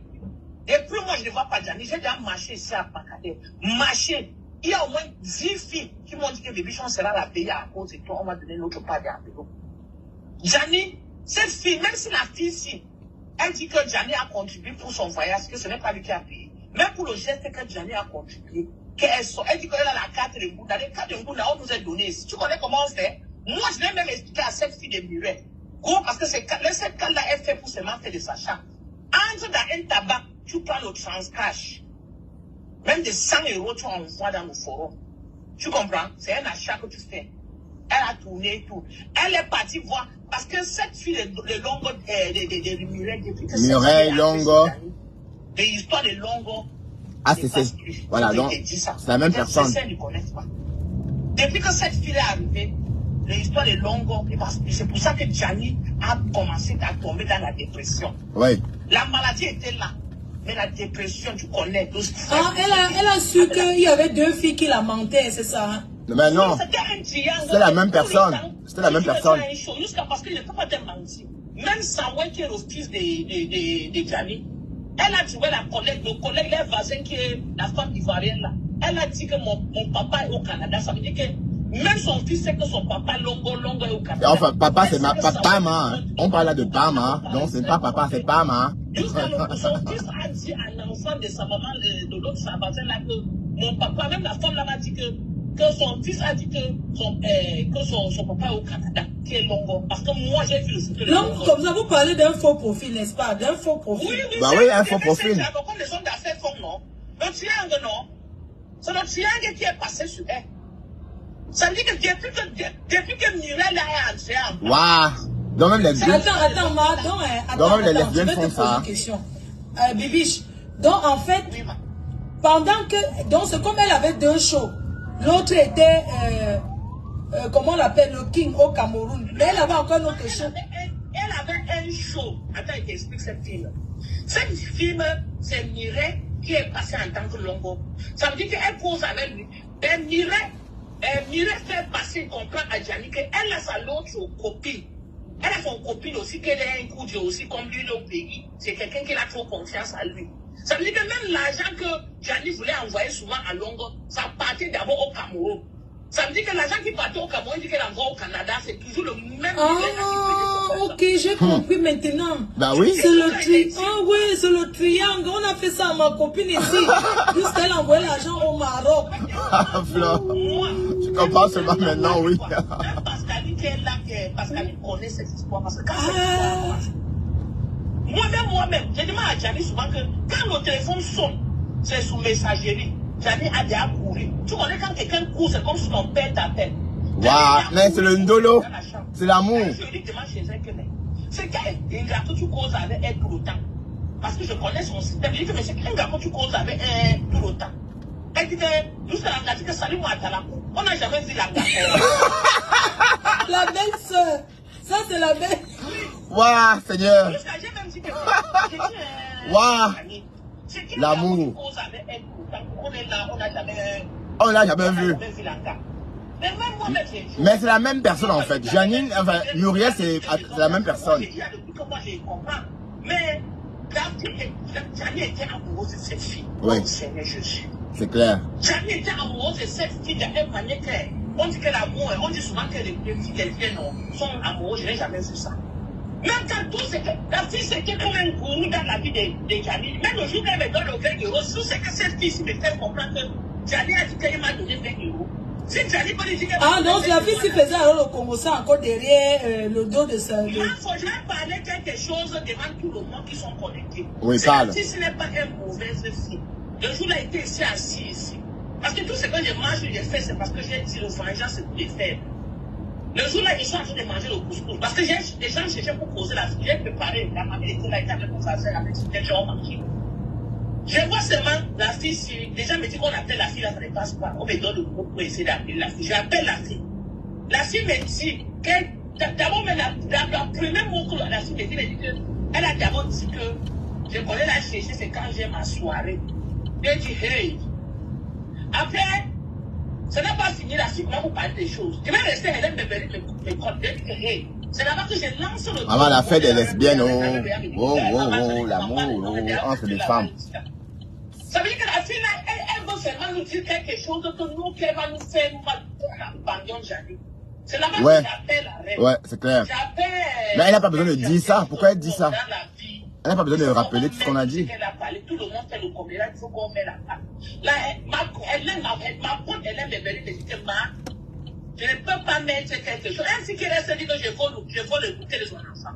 Depuis moi, je ne vois pas Gianni. J'ai déjà marché ici à Pacadé. Marché. Il y a au moins 10 filles qui m'ont dit que bébé, on sera la payer à cause de toi. On va donner notre part d'apéro. Gianni, cette fille, même si la fille ici, elle dit que Gianni a contribué pour son voyage, que ce n'est pas lui qui a payé. Même pour le geste que Gianni a contribué, elle dit qu'elle a la carte de Ngunda. Les cartes de Ngunda, on nous a donné. Si tu connais comment on fait, moi, je l'ai même expliqué à cette fille de Muret. Gros, parce que cette carte-là, elle fait pour seulement faire des achats. Entre dans un tabac, tu prends le transcash. Même de 100 €, tu envoies dans le forum. Tu comprends? C'est un achat que tu fais. Elle a tourné et tout. Elle est partie voir, parce que cette fille de Longo, de Mireille, depuis que Mireille, Longo. L'histoire de Longo. Ah, c'est voilà, donc, c'est la même personne. Depuis que cette fille est arrivée, l'histoire de Longo, c'est pour ça que Gianni a commencé à tomber dans la dépression. Oui. La maladie était là. Mais la dépression, tu connais. Ah, elle a su qu'il y avait 2 filles qui la mentaient, c'est ça, hein? Mais non, c'est la même personne. C'était la même personne. Jusqu'à parce qu'il ne peut pas te mentir. Même Samuel qui est le fils de Gianni, elle a trouvé la collègue, le collègue, les voisins qui est la femme ivoirienne là. Elle a dit que mon papa est au Canada. Ça veut dire que même son fils sait que son papa Longo est au Canada. Enfin, papa, c'est Pama. On parle là de Pama. Non, c'est pas papa, c'est Pama. Jusqu'à son fils a dit à l'enfant de sa maman, de l'autre voisin là, que mon papa, même la femme là m'a dit que son fils a dit que son papa est au Canada, qui est Longo. Parce que moi, j'ai vu le photo de Longo. Comme ça, vous parlez d'un faux profil, n'est-ce pas? D'un faux profil. Oui, bah oui, un faux profil. C'est comme les hommes d'affaires font, non? Le triangle, non? C'est le triangle qui est passé sur elle. Ça veut dire que depuis que Mireille est entrée en... Waouh! Donc même les deux... Attends, les lesbiennes je vais te font poser ça. une question. Bibiche, donc en fait, pendant que... Donc c'est comme elle avait 2 shows. L'autre était... comment on l'appelle? Le King au Cameroun. Mais elle avait encore un autre show. Elle avait un show. Attends, je t'explique cette film. Cette film, c'est Mireille qui est passée en tant que Longo. Ça veut dire qu'elle cause avec lui. Et Mireille fait passer, comprendre à Gianni qu'elle a sa l'autre copine. Elle a son copine aussi, qu'elle a un coup de aussi, comme lui, le pays. C'est quelqu'un qui a trop confiance à lui. Ça veut dire que même l'argent que Gianni voulait envoyer souvent à Longo, ça partait d'abord au Cameroun. Ça veut dire que l'argent qui partait au Cameroun, dit qu'elle envoie au Canada, c'est toujours le même. Ah, ok, j'ai compris maintenant. Bah oui. C'est le triangle. On a fait ça à ma copine ici. Jusqu'elle a envoyé l'argent au Maroc. Fleur, tu comprends seulement maintenant, oui. Même Pascaline qui est là, Pascaline connaît cette histoire. Parce que quand moi-même, je demande à Gianni souvent que quand le téléphone sonne, c'est sous messagerie. Gianni a déjà couru. Tu connais quand quelqu'un court, c'est comme si ton père t'appelle. Waouh, mais c'est le ndolo. C'est l'amour. Je lui demande chez elle que c'est qu'un gars que tu causes avec elle tout le temps. Parce que je connais son système. Je dis que mais c'est qu'un gars que tu causes avec elle tout le temps. Elle dit que jusqu'à la dit que salut moi à Talakou. On n'a jamais vu la gars. La belle soeur. Ça c'est la belle. Waouh, Seigneur. J'ai même dit que waouh. L'amour. On est là, on n'a jamais... On l'a jamais vu. Mais c'est la même personne en fait. Janine, enfin, Muriel, c'est la même personne. Mais Janine était amoureuse de cette fille. Oui. C'est clair. Janine était amoureuse de cette fille de la même manière qu'on dit que l'amour, on dit souvent que les filles lesbiennes sont amoureuses. Je n'ai jamais vu ça. Même quand tout c'est que la fille c'était comme un gourou dans la vie de Janine. Même le jour où elle me donne le 20 euros, tout c'est que cette fille me fait comprendre que Janine a dit qu'elle m'a donné 20 euros. Si Janine peut dire qu'elle ah donc la fille s'y faisait alors le Congo ça encore derrière le dos de ça. Il faut jamais parler quelque chose devant tout le monde qui sont connectés. Oui, parle. Si ce n'est pas une mauvaise fille. Le jour où elle a été assis ici. Parce que tout ce que je mange, je fais, c'est parce que j'ai dit le vengeance, c'est pour les faire. Le jour-là, ils sont en train de manger le couscous. Parce que les gens cherchaient pour poser la fille. J'ai préparé, la mamie était là, elle avait mon frère avec des gens mangés. Je vois seulement la fille, si les gens me disent qu'on appelle la fille, là, ça ne passe pas. On me donne le mot pour essayer d'appeler la fille. J'appelle la fille. La fille me dit qu'elle, d'abord, la première mot que la fille me dit qu'elle a d'abord dit que je connais la chercher, c'est quand j'ai ma soirée. Elle dit, hey. Après, ça n'a pas fini, la fille va vous parler des choses. Je vais rester, Hélène me compte. Hey. C'est là-bas que je lance le... Maman, la fête des lesbiennes, l'amour, entre les femmes. Ça veut dire que la fille, là, elle veut seulement nous dire quelque chose que nous, qu'elle va nous faire, nous abandonner jamais. C'est là-bas que j'appelle la reine. Ouais, c'est clair. Mais elle n'a pas besoin de dire ça. Pourquoi elle dit ça? Elle n'a pas besoin de rappeler tout ce qu'on a dit. Tout le monde fait le comédien, il faut qu'on met la part. Là, ma pote, elle aime les belles, elle dit que je ne peux pas mettre quelque chose. Ainsi qu'elle a dit que je veux le goûter de son enfant.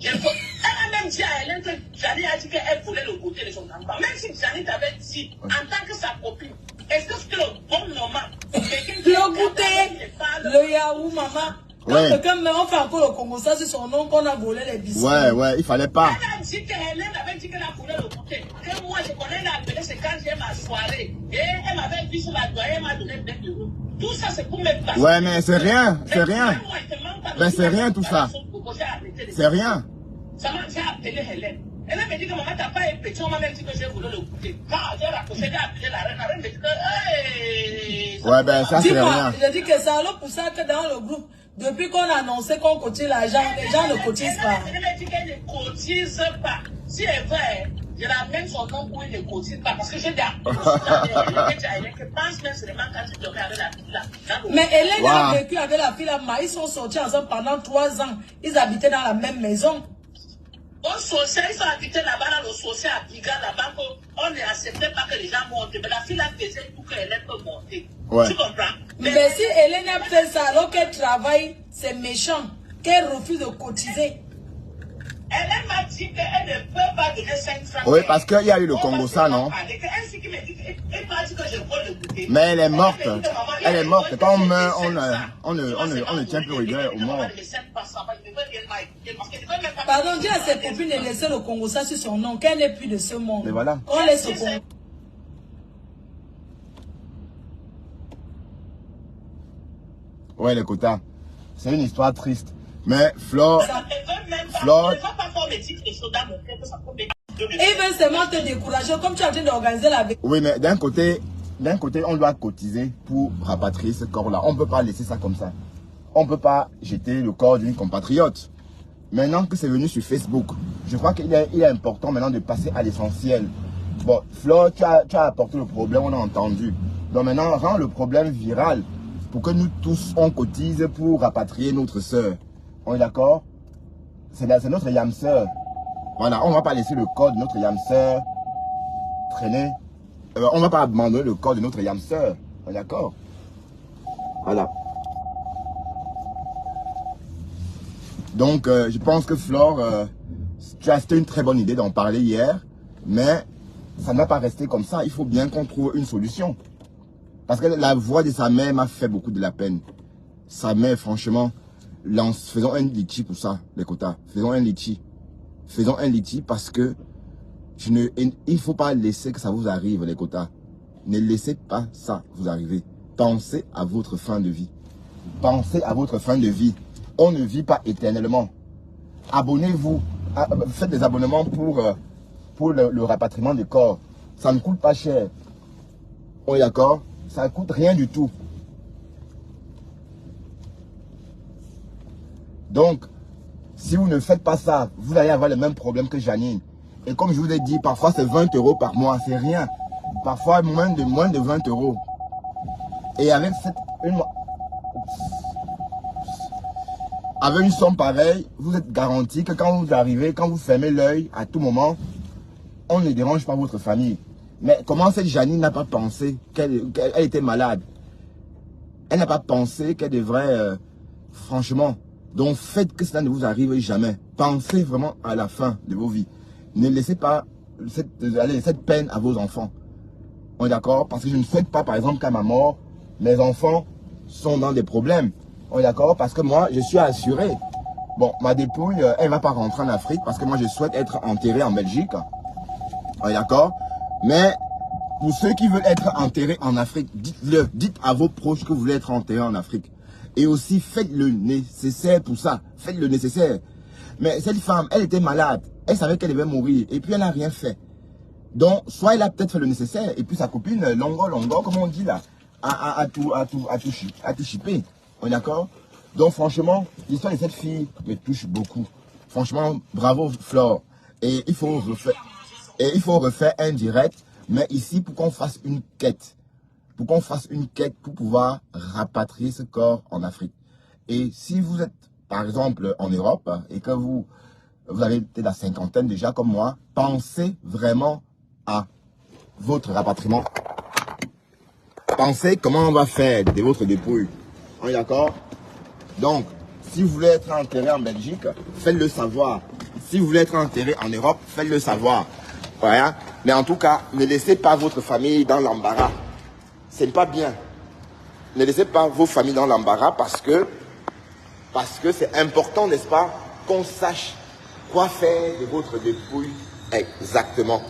Elle a même dit à Hélène que Janine a dit qu'elle voulait le goûter de son enfant. Même si Janine t'avait dit, en tant que sa copine, est-ce que c'était le bon moment? Le goûter, Le Yahoo, maman. Ouais. Quelqu'un, on fait encore le Congo, ça c'est son nom qu'on a volé les biscuits. Ouais, il fallait pas. Elle a dit qu'Hélène avait dit qu'elle a voulu le goûter. Que moi, je connais l'appelé, c'est quand j'ai ma soirée. Et elle m'avait vu sur la doigt, elle m'a donné 20 €. Tout ça, c'est pour me passer. Ouais, mais c'est rien, c'est rien. Ben, c'est rien tout ça. C'est rien. J'ai appelé Hélène. Elle m'a dit que maman, t'as pas un petit, on m'a même dit que j'ai voulu le goûter. Quand j'ai raccroché, j'ai appelé la reine me dit que, hey, ouais, ben, ça c'est rien. J'ai dit que c'est alors pour ça que dans le groupe, depuis qu'on a annoncé qu'on cotise l'argent, les gens ne cotisent pas. Elle m'a dit qu'elle ne cotise pas. Si elle veut, je ramène son nom où il ne cotise pas. Parce que j'ai des Hélène que pense même seulement quand tu dormais avec la fille là. Mais Hélène a vécu avec la fille là, ils sont sortis ensemble pendant 3 ans. Ils habitaient dans la même maison. Au social, ils sont habités là-bas, dans le social à Biga, là-bas, on n'acceptait pas que les gens montent. Mais la fille a faisait tout qu'Hélène peut monter. Ouais. Tu comprends? Mais si Hélène a fait ça alors qu'elle travaille, c'est méchant. Qu'elle refuse de cotiser. Hélène m'a dit qu'elle ne peut pas donner 5 francs. Oui, parce qu'il y a eu le Congo, ça, non? Mais elle est morte. Elle est morte. Quand on meurt, on ne tient plus rigueur au mort. Pardon, dis à ses copines de laisser le Congo ça sur son nom, qu'elle n'est plus de ce monde. Mais voilà. On laisse le Congo. Ouais, les quotas. C'est une histoire triste. Mais Flore, ils veulent seulement te décourager comme tu es en train d'organiser la vie. oui, mais d'un côté, on doit cotiser pour rapatrier ce corps-là. On ne peut pas laisser ça comme ça. On ne peut pas jeter le corps d'une compatriote. Maintenant que c'est venu sur Facebook, je crois qu'il est important maintenant de passer à l'essentiel. Bon, Flore, tu as apporté le problème, on a entendu. Donc maintenant, rends le problème viral pour que nous tous, on cotise pour rapatrier notre sœur. On est d'accord? C'est notre yam sœur. Voilà, on ne va pas laisser le corps de notre yam sœur traîner. On ne va pas abandonner le corps de notre yam sœur. On est d'accord? Voilà. Donc, je pense que Flore, c'était une très bonne idée d'en parler hier, mais ça ne va pas rester comme ça. Il faut bien qu'on trouve une solution. Parce que la voix de sa mère m'a fait beaucoup de la peine. Sa mère, franchement, faisons un litchi pour ça, les quotas. Faisons un litchi. Faisons un litchi parce que il ne faut pas laisser que ça vous arrive, les quotas. Ne laissez pas ça vous arriver. Pensez à votre fin de vie. Pensez à votre fin de vie. On ne vit pas éternellement. Abonnez-vous. Faites des abonnements pour le rapatriement des corps. Ça ne coûte pas cher. On est d'accord? Ça ne coûte rien du tout. Donc, si vous ne faites pas ça, vous allez avoir le même problème que Janine. Et comme je vous ai dit, parfois c'est 20 € par mois, c'est rien. Parfois moins de 20 €. Et avec avec une somme pareille, vous êtes garanti que quand vous arrivez, quand vous fermez l'œil, à tout moment, on ne dérange pas votre famille. Mais comment cette Janine n'a pas pensé qu'elle était malade? Elle n'a pas pensé qu'elle devrait, franchement, donc faites que cela ne vous arrive jamais. Pensez vraiment à la fin de vos vies. Ne laissez pas cette peine à vos enfants. On est d'accord? Parce que je ne souhaite pas, par exemple, qu'à ma mort, mes enfants sont dans des problèmes. On est d'accord? Parce que moi, je suis assuré. Bon, ma dépouille, elle ne va pas rentrer en Afrique parce que moi, je souhaite être enterré en Belgique. On est d'accord? Mais pour ceux qui veulent être enterrés en Afrique, dites-le. Dites à vos proches que vous voulez être enterrés en Afrique. Et aussi, faites le nécessaire pour ça. Faites le nécessaire. Mais cette femme, elle était malade. Elle savait qu'elle devait mourir. Et puis, elle n'a rien fait. Donc, soit elle a peut-être fait le nécessaire. Et puis, sa copine, longo, comme on dit là, a tout chippé. On est d'accord? Donc, franchement, l'histoire de cette fille me touche beaucoup. Franchement, bravo, Flore. Et il faut refaire un direct. Mais ici, pour qu'on fasse une quête. Pour qu'on fasse une quête pour pouvoir rapatrier ce corps en Afrique. Et si vous êtes, par exemple, en Europe, et que vous avez peut-être la cinquantaine déjà, comme moi, pensez vraiment à votre rapatriement. Pensez comment on va faire de votre dépouille. On est d'accord? Donc, si vous voulez être enterré en Belgique, faites-le savoir. Si vous voulez être enterré en Europe, faites-le savoir. Voilà. Mais en tout cas, ne laissez pas votre famille dans l'embarras. Ce n'est pas bien. ne laissez pas vos familles dans l'embarras parce que c'est important, n'est-ce pas, qu'on sache quoi faire de votre dépouille exactement.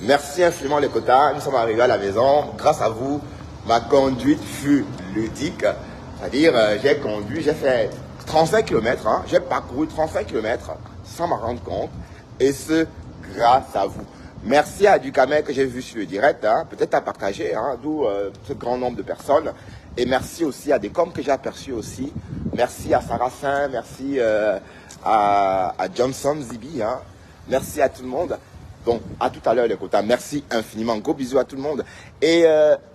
Merci infiniment les quotas, nous sommes arrivés à la maison. Grâce à vous, ma conduite fut ludique. C'est-à-dire, j'ai conduit, j'ai fait 35 km, hein, j'ai parcouru 35 km sans m'en rendre compte. Et ce, grâce à vous. Merci à Ducamel que j'ai vu sur le direct, hein, peut-être à partager, hein, d'où ce grand nombre de personnes. Et merci aussi à Decom que j'ai aperçu aussi. Merci à Sarah Saint, merci à Johnson Zibi, hein. Merci à tout le monde. Donc, à tout à l'heure les quotas. Merci infiniment. Gros bisous à tout le monde. Et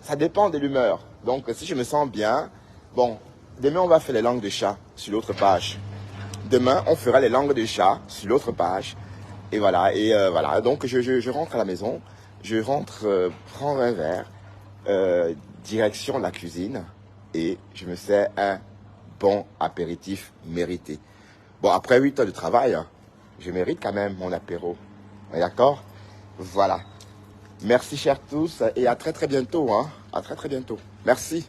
ça dépend de l'humeur. Donc, si je me sens bien, bon, demain on va faire les langues de chat sur l'autre page. Demain, on fera les langues de chat sur l'autre page. Et voilà, voilà. Donc, je rentre à la maison. Je rentre prendre un verre, direction la cuisine. Et je me sers un bon apéritif mérité. Bon, après 8 heures de travail, hein, je mérite quand même mon apéro. D'accord? Voilà. Merci chers tous et à très très bientôt. Hein. À très très bientôt. Merci.